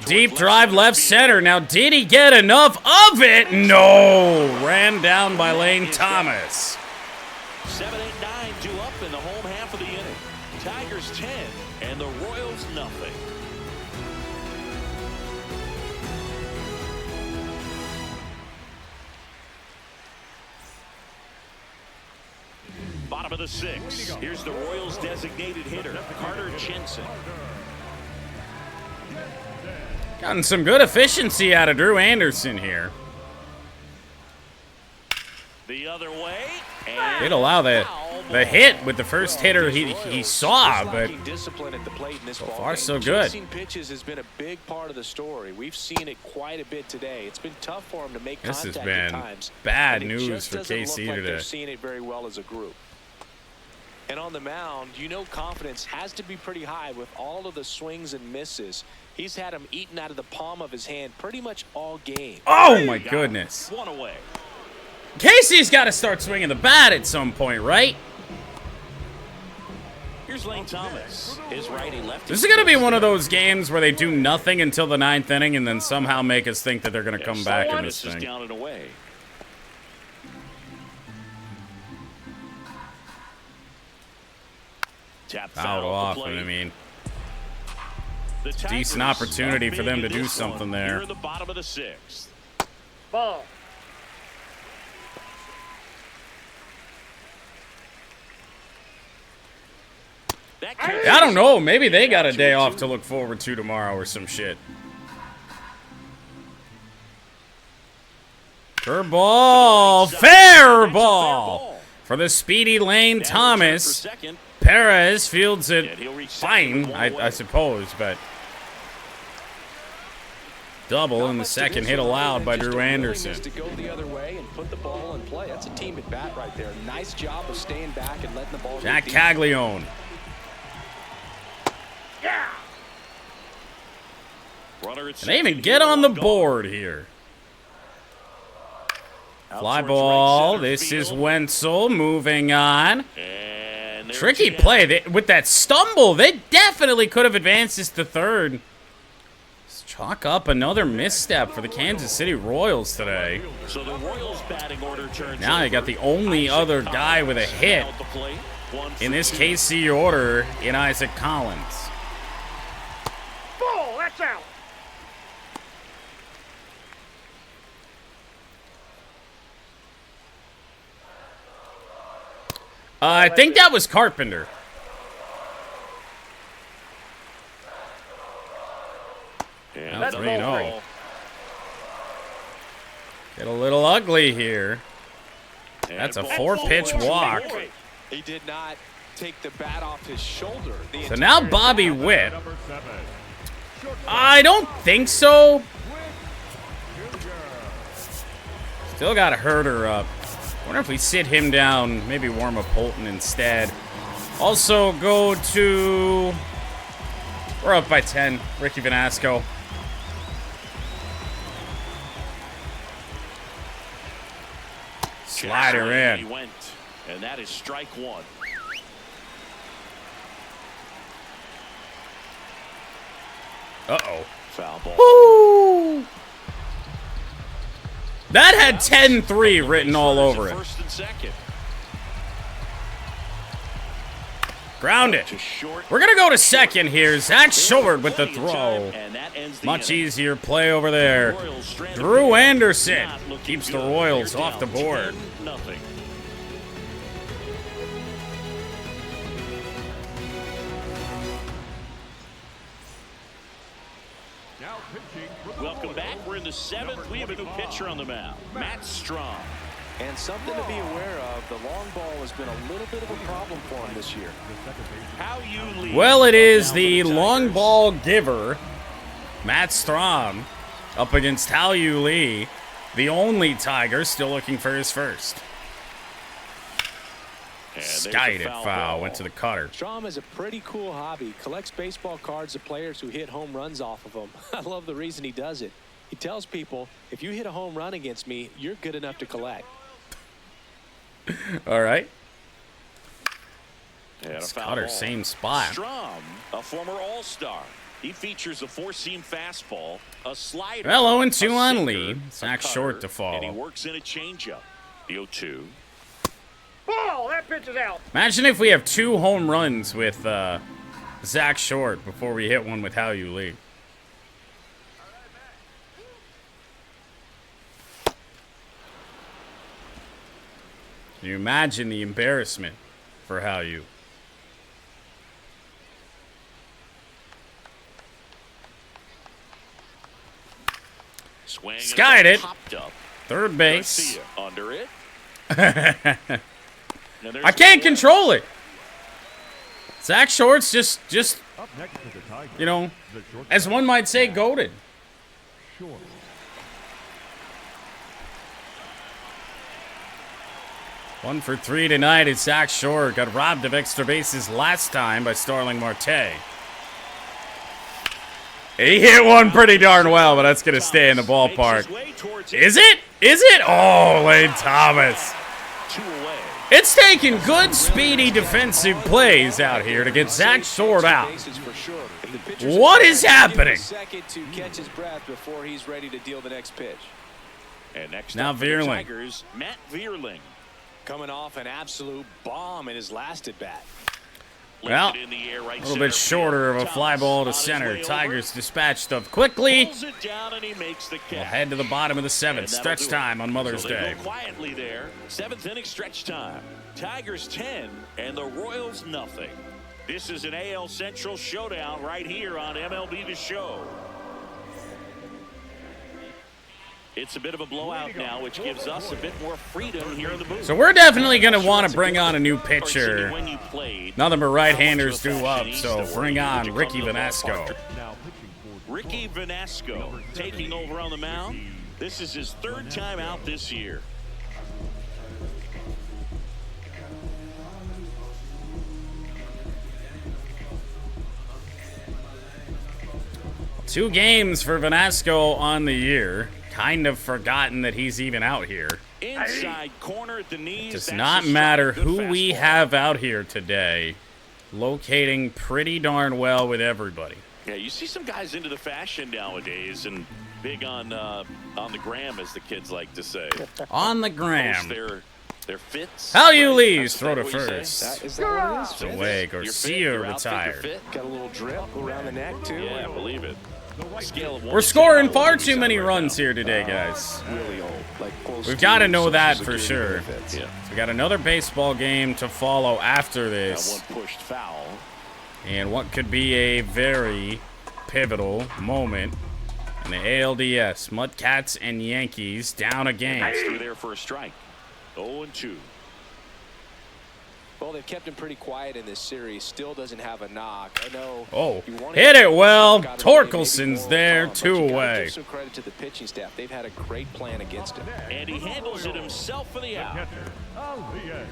deep drive left center. Now, did he get enough of it? No. Ran down by Lane Thomas. 7, 8, 9, 2 up in the home half of the inning. Tigers 10 and the Royals nothing. Bottom of the 6th. Here's the Royals designated hitter, Carter Jensen. Gotten some good efficiency out of Drew Anderson here. The other way. Did allow the hit with the first hitter he saw, but so far so good. Chasing pitches has been a big part of the story. We've seen it quite a bit today. It's been tough for him to make contact This has at been times. bad And it news just for doesn't KC look like today. They're seeing it very well as a group. And on the mound, you know confidence has to be pretty high with all of the swings and misses. He's had them eaten out of the palm of his hand pretty much all game. Oh my goodness. One away. Casey's got to start swinging the bat at some point, right? Here's Lane Thomas. His righty lefty. This is going to be one of those games where they do nothing until the 9th inning and then somehow make us think that they're going to come back in this Is thing. down and away. Tap Fouled foul off, the and I plate. mean, The decent Tigers opportunity for are them to big do in this something one. there. Here in the bottom of the 6th. Ball. That I don't know. Maybe they got a day off to look forward to tomorrow or some shit. Curveball. Fair ball for the speedy Lane Thomas. Perez fields it fine, I suppose, but double in the second hit allowed by Drew Anderson. To go the other way and put the ball in play. That's a team at bat right there. Nice job of staying back and letting the ball Jack go deep. Caglione. Yeah. Runner at And they even second, get on the one gone. board here. Out Fly towards right ball. center This is field. Wenzel moving on. And there's Tricky Jan. play. With that stumble, they definitely could have advanced this to third. Let's chalk up another misstep for the Kansas City Royals today. So the Royals batting order turns Now you got the only other guy with a hit out the plate. One in for this 2. KC order in Isaac Collins. Ball. That's out. I think that was Carpenter. And That's the 3-0. ball. Get a little ugly here. And That's a ball 4-pitch forward. walk. He did not take the bat off his shoulder. So now Bobby Witt. Number 7. I don't think so. Still got a herder up. Wonder if we sit him down, maybe warm up Holton instead. Also go to... We're up by 10. Ricky Vanasco. Slider He in. went, and that is strike 1. Uh-oh. Foul ball. Woo! That had 10-3 written all over it. First and second. Ground it. To short. We're going to go to second here. Zach Short with the Plenty of throw. time, and that ends the Much inning. easier play over there. Royals stranded Drew there. Anderson Not looking keeps the good. Royals They're off the down board. 10-0. Now pitching for the Welcome back. We're in the 7th. We have a new pitcher on the mound, Matt Strom. And something to be aware of, the long ball has been a little bit of a problem for him this year. How you lead. Well, it is Now the for long Tigers. ball giver, Matt Strom, up against Hao Yu Lee, the only Tiger still looking for his first. And there's a Skied it foul foul, ball. went to the cutter. Strom has a pretty cool hobby. Collects baseball cards of players who hit home runs off of them. I love the reason he does it. He tells people, if you hit a home run against me, you're good enough to collect. All right. And a It's foul cutter, ball. same spot. Strom, a former All-Star. He features a four-seam fastball, a slider. Well, 0-2 a on sinker, Lee. a Zach cutter, Short to and he follow. works in a changeup. The 0-2. Ball! That pitch is out. Imagine if we have 2 home runs with Zach Short before we hit one with Hao-Yu Lee. Can you imagine the embarrassment for Hao-Yu? Swing Skied it. Popped up. Third base. Garcia under it. I can't control it. Zach Short's just Up next to the Tigers. you know, The short as one might say, goated. short. 1 for 3 tonight as Zach Short got robbed of extra bases last time by Starling Marte. He hit one pretty darn well, but that's going to stay in the ballpark. Is it? Is it? Oh, Lane Thomas. 2 away. It's taking good, speedy defensive plays out here to get Zach Short out. What is happening? Second to catch his breath before he's ready to deal the next pitch. And next Now up for the Vierling. Tigers, Matt Vierling. Coming off an absolute bomb in his last at bat. Well, Lifted in the air, right A little bit center shorter of a field. fly ball to Thomas on his center. way Tigers over, dispatched up quickly. pulls it down and he makes the catch. We'll head to the bottom of the 7th. And that'll Stretch do it. time on Mother's So they Day. go quietly there. 7th inning stretch time. Tigers 10 and the Royals nothing. This is an AL Central showdown right here on MLB The Show. It's a bit of a blowout now, which gives us a bit more freedom here in the booth. So we're definitely going to want to bring on a new pitcher. When you played, Nothing but right-handers how much do of a up, fashionista so were bring you? on Did you Ricky come to the Vanasco. ballpark? Now pitching for Ricky Vanasco taking over on the mound. This is his 3rd time out this year. Two games for Vanasco on the year. Kind of forgotten that he's even out here. Inside corner at the knees. Does That's not a strike. matter Good who we fastball. have out here today. Locating pretty darn well with everybody. Yeah, you see some guys into the fashion nowadays and big on the gram, as the kids like to say. On the Post gram. their fits. Hao-Yu Lee's That's throw to what you say? first. Is that what it is? It's away. Your fit, Garcia your outfit, your retired. fit. Got a little drip around the neck, too. Yeah, believe it. Scale of 1 We're to 10, scoring how far old too you many sound right runs now? here today, guys. Really old. Like close We've to got to know Social that for Security sure. benefits. Yeah. So we got another baseball game to follow after That this. one pushed foul. And what could be a very pivotal moment in the ALDS. Mudcats and Yankees down a game. That's through there for a strike. 0-2. Well, they've kept him pretty quiet in this series. Still doesn't have a knock. I know. Oh, you want hit it well. got away, maybe Torkelson's more there, calm, but 2 you gotta away. Give some credit to the pitching staff. They've had a great plan against him. And he handles it himself for the out. catcher, Diaz.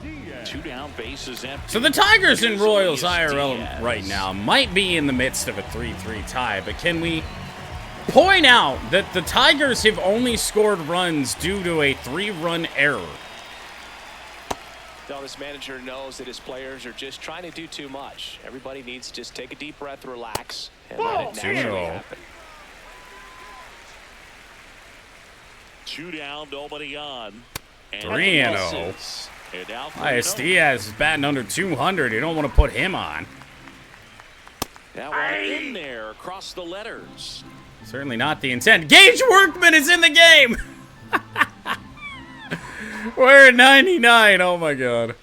Diaz. 2 down, bases empty. So the Tigers and Here's Royals Elias IRL Diaz. right now might be in the midst of a 3-3 tie, but can we point out that the Tigers have only scored runs due to a 3-run error? Now, this manager knows that his players are just trying to do too much. Everybody needs to just take a deep breath, relax, and let it naturally 2-0. happen. 2 down, nobody on. And 3-0. misses. And now Elias 3-0. Diaz is batting under 200. You don't want to put him on. That one in there across the letters. Certainly not the intent. Gage Workman is in the game. We're at 99. Oh my God.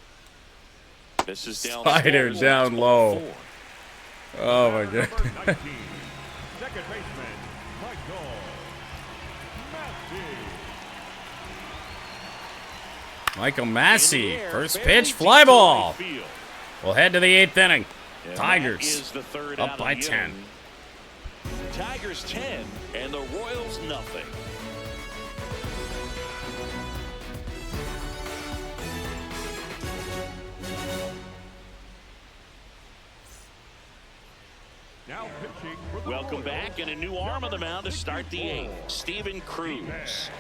This is down. Slider four. down It's low. 1-4. Oh my Number God. 19, second baseman, Michael Massey. Michael In the Massey. air, First barely pitch, deep fly to ball. right field. We'll head to the 8th inning. And Tigers that is the third up out by of the 10. inning. Tigers 10 and the Royals nothing. Now pitching for the Welcome Royals, back, and a new arm on the mound to start the 8th. Steven Cruz.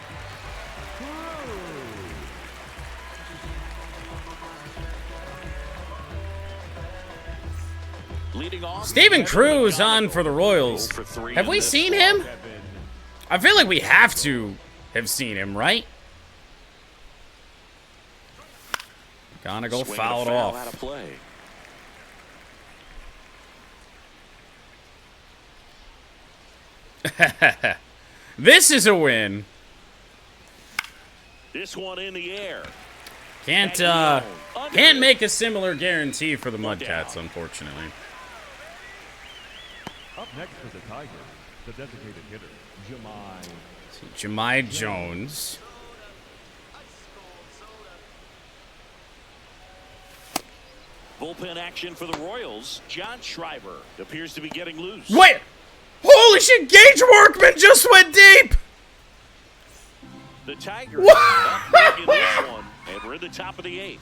Leading off, Steven Cruz on for the Royals. Have we seen him? I feel like we have to have seen him, right? Gonna go foul it off. Out of play. This is a win. This one in the air. Can't make a similar guarantee for the Mudcats, unfortunately. Up next for the Tigers, the designated hitter, Jahmai Jones. Bullpen action for the Royals. John Schreiber appears to be getting loose. Wait! Holy shit! Gage Workman just went deep. The Tigers up big in this one, and we're in the top of the 8th.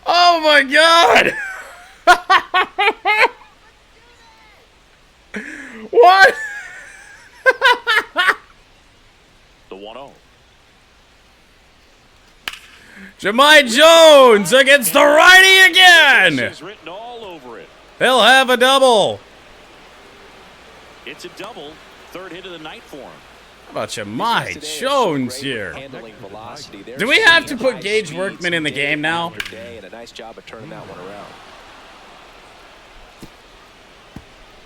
Oh my god! What? The 1-0. Jahmai Jones against the righty again! Is written all over it. He'll have a double. It's a double. Third hit of the night for him. How about Jahmai Jones here? Do we have to put Gage Workman in the game now? And a nice job of turning that one around.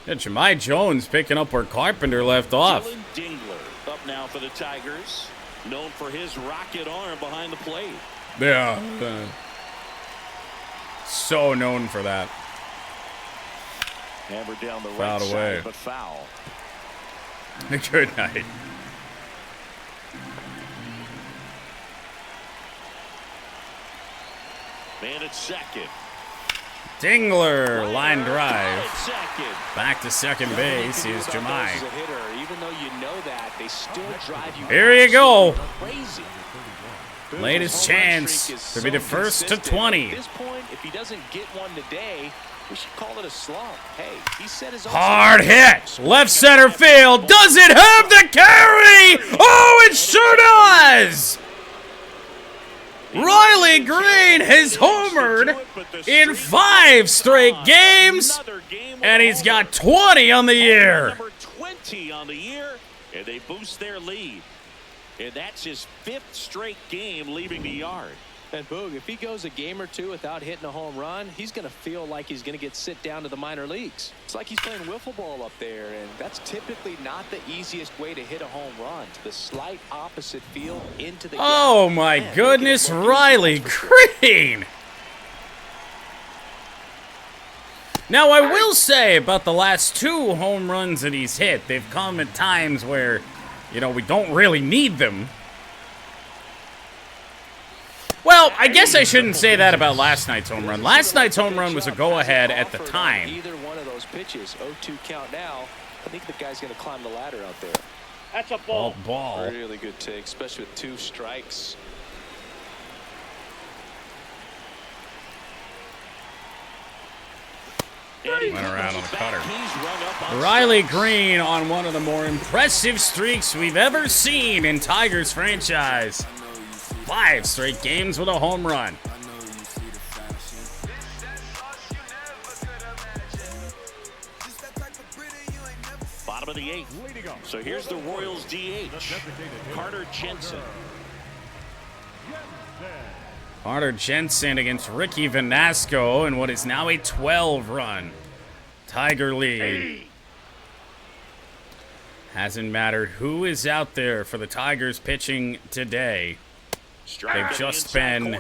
Yeah, Jahmai Jones picking up where Carpenter left off. Dylan Dingler up now for the Tigers. Known for his rocket arm behind the plate. Yeah. So known for that. Hammered down the Fouled right away. side, but foul. Good night. Man at second. Dingler, line drive. At second. Back to second base is Jahmai. As a hitter, even though you know that, they still drive you Here you go. crazy. Latest chance to be the first to 20. At this point, if he doesn't get one today, we should call it a slump. Hey, he set his own Hard hit. Left center field. Does it have the carry? Oh, it sure does. Riley Green has homered in 5 straight games, and he's got 20 on the year. Number 20 on the year, and they boost their lead. And that's his 5th straight game leaving the yard. And Boog, if he goes a game or two without hitting a home run, he's going to feel like he's going to get sit down to the minor leagues. It's like he's playing wiffle ball up there, and that's typically not the easiest way to hit a home run. To the slight opposite field into the Oh gap. my Man, goodness, make it Riley Green. Now, I will say about the last 2 home runs that he's hit, they've come at times where, you know, we don't really need them. Well, I guess I shouldn't say that about last night's home run. Last night's home run was a go-ahead at the time. Either one of those pitches, 0-2 count now. I think the guy's going to climb the ladder out there. That's a ball. Ball. Really good take, especially with 2 strikes. Went around on the cutter. Riley Green on one of the more impressive streaks we've ever seen in Tigers franchise. 5 straight games with a home run. Bottom of the 8th. So here's the Royals DH, Carter Jensen. Carter Jensen against Ricky Vanasco in what is now a 12-run Tiger lead. Hasn't mattered who is out there for the Tigers pitching today. They've just been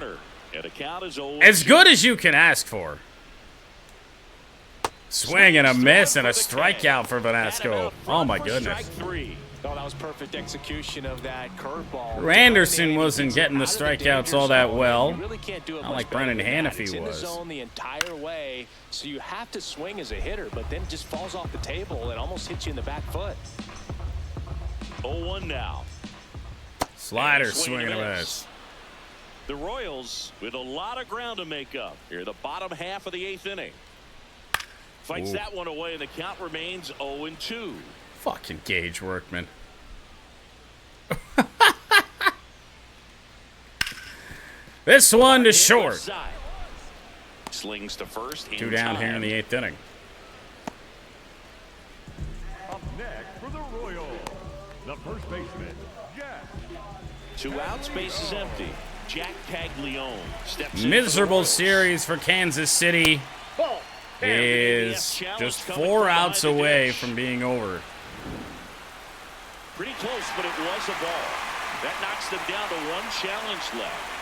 as good as you can ask for. Swing and a miss and a strikeout for Vanasco. Oh my goodness. Oh, that was perfect execution of that curveball. Anderson wasn't getting the strikeouts all that well. You really can't do it Not much like better Brennan than that. Hanifee It's in the was. zone the entire way, so you have to swing as a hitter, but then it just falls off the table and almost hits you in the back foot. 0-1 now. Slider swing and a miss. The Royals with a lot of ground to make up here, the bottom half of the 8th inning. Fights that one away, and the count remains 0-2. Fucking Gage Workman. This one to short. slings to first. 2 down here in the 8th inning. Up next for the Royals, the first baseman, Jack. 2 outs, base is empty. Jack Caglione steps in. Miserable series for Kansas City Ball. is just 4 outs away from being over. Pretty close, but it was a ball. That knocks them down to 1 challenge left.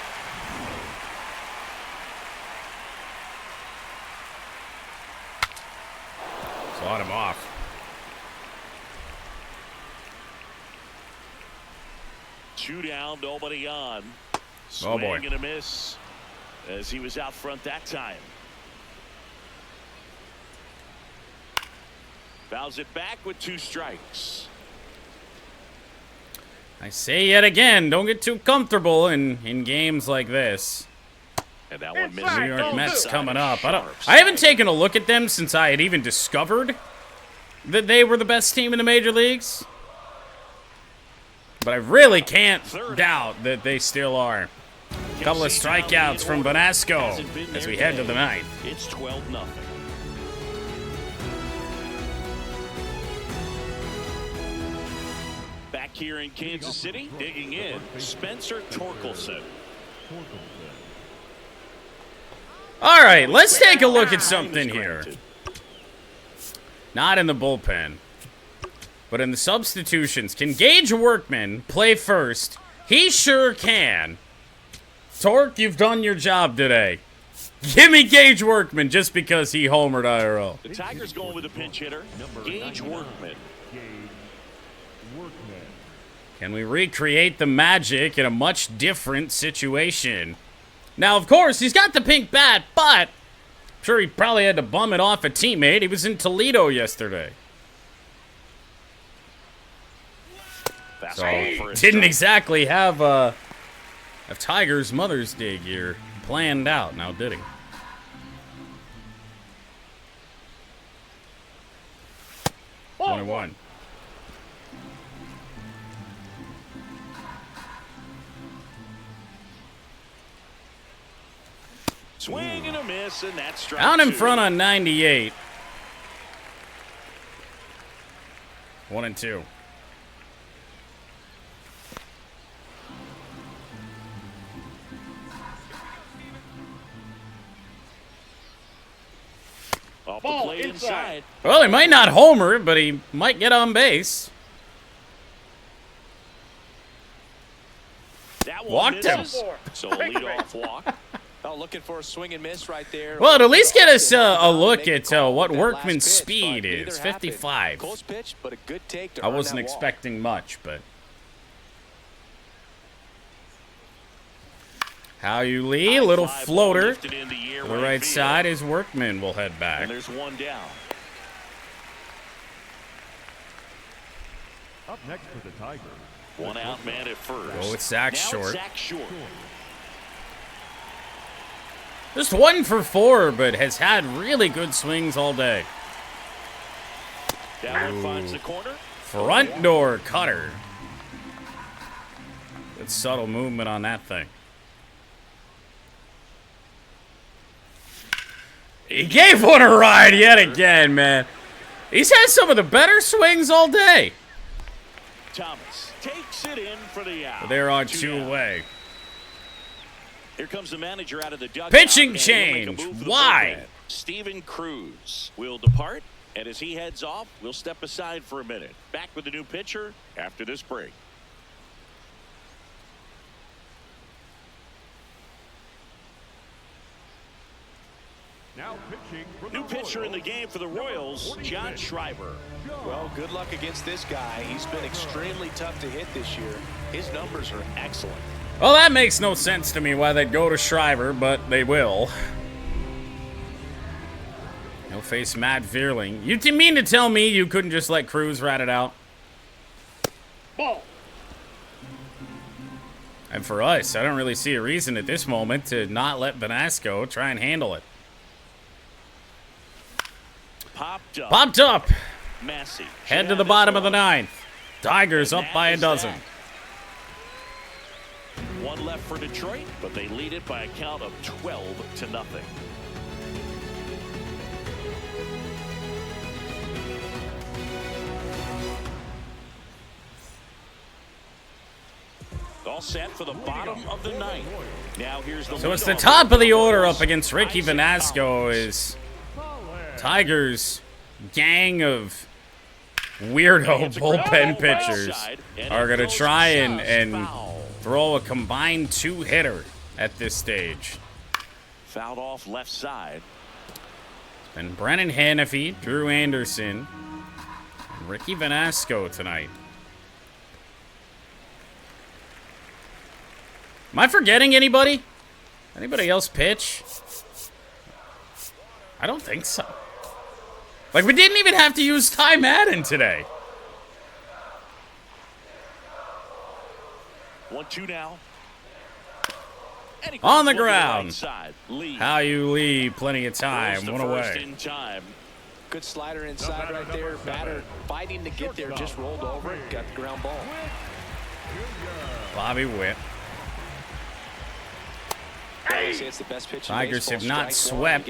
Slot him off. Two down, nobody on. Oh boy. Swing and a miss as he was out front that time. Fouls it back with 2 strikes. I say yet again, don't get too comfortable in games like this. And that one Inside, missed. New York don't Mets do. coming up. I haven't taken a look at them since I had even discovered that they were the best team in the major leagues. But I really can't doubt that they still are. A couple of strikeouts from Benasco as we head to the 9th. It's 12-0. Back here in Kansas City, digging in, Spencer Torkelson. All right, let's take a look at something here. Not in the bullpen, but in the substitutions. Can Gage Workman play first? He sure can. Torque, you've done your job today. Give me Gage Workman just because he homered IRL. The Tigers going with a pinch hitter, Gage Workman. Can we recreate the magic in a much different situation? Now, of course, he's got the pink bat, but I'm sure he probably had to bum it off a teammate. He was in Toledo yesterday. That's So, for a didn't strike. exactly have Tiger's Mother's Day gear planned out, now did he? Ball. 1-1. Swing and a miss, and that's strike Down in 2. front on 98. 1-2. Off the Ball plate inside. Well, he might not homer, but he might get on base. That one Walked him. misses. So a leadoff walk. Oh, looking for a swing and miss right there. Well, at least get us a look at what That Workman's last pitch, speed but is. neither happened. 55. Close pitch, but a good take to I earn wasn't that walk. expecting much, but... How you Lee, a little High fly ball floater. lifted into the air To the right field. side is Workman will head And back. there's one down. Up next for the Tigers, One out man at first. Go with Zach Now it's Short. Zach Short. Just 1 for 4, but has had really good swings all day. That one finds the corner. Front door cutter. Good subtle movement on that thing. He gave one a ride yet again, man. He's had some of the better swings all day. Thomas takes it in for the out. They're on Two 2 down. away. Here comes the manager out of the dugout. Pitching and he'll make a change. move for the Why? bullpen. Steven Cruz will depart, and as he heads off, we'll step aside for a minute. Back with the new pitcher after this break. now pitching for the New pitcher in the Royals, game for the Royals, John Schreiber. Well, good luck against this guy. He's been extremely tough to hit this year. His numbers are excellent. Well, that makes no sense to me why they'd go to Schreiber, but they will. He'll face Matt Vierling. You mean to tell me you couldn't just let Cruz rat it out? Ball. And for us, I don't really see a reason at this moment to not let Benasco try and handle it. Popped up. Popped up. Massey. Head to the bottom of the 9th. Tigers up by a dozen. One left for Detroit, but they lead it by a count of 12-0. all set for the bottom of the ninth. Now here's the So it's the top of the order up against Ricky Vanasco as Tigers' gang of weirdo bullpen pitchers are going to try and throw a combined 2-hitter at this stage. Fouled off left side. It's been Brennan Hannafy, Drew Anderson, and Ricky Vanasco tonight. Am I forgetting anybody? Anybody else pitch? I don't think so. Like, we didn't even have to use Ty Madden today. 1-2 now. On the ground. Right side. Lee. How you Lee? Plenty of time. One away. In time. Good slider inside right there. Batter fighting to get there, just rolled over it, got the ground ball. Bobby Witt. It's the best pitch. Tigers have not swept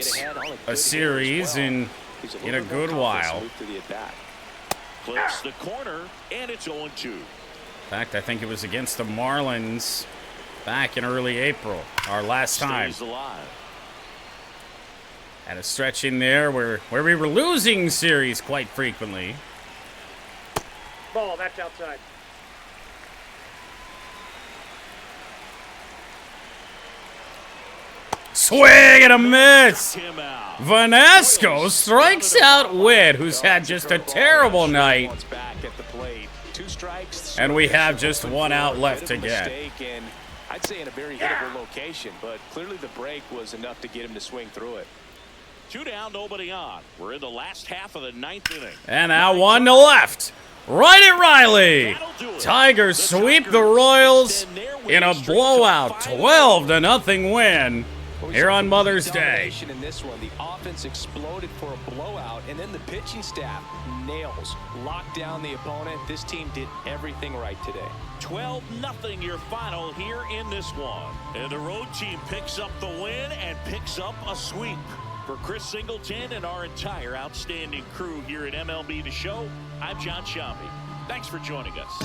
a series in a good while. Clips the corner, and it's 0-2. In fact, I think it was against the Marlins back in early April, our last time. Had a stretch in there where we were losing series quite frequently. Ball, that's outside. Swing and a miss! Vanasco strikes out Witt, who's had just a terrible night. And we have just one out left to get. I'd say in a very hittable location, but clearly the break was enough to get him to swing through it. 2 down, nobody on. We're in the last half of the 9th inning. And now 1 to left. Right at Riley. Tigers sweep the Royals in a blowout 12-0 win here on Mother's Day. In this one, the offense exploded for a blowout, and then the pitching staff nails, locked down the opponent. This team did everything right today. 12-0 your final here in this one. And the road team picks up the win and picks up a sweep. For Chris Singleton and our entire outstanding crew here at MLB The Show, I'm John Shambi. Thanks for joining us.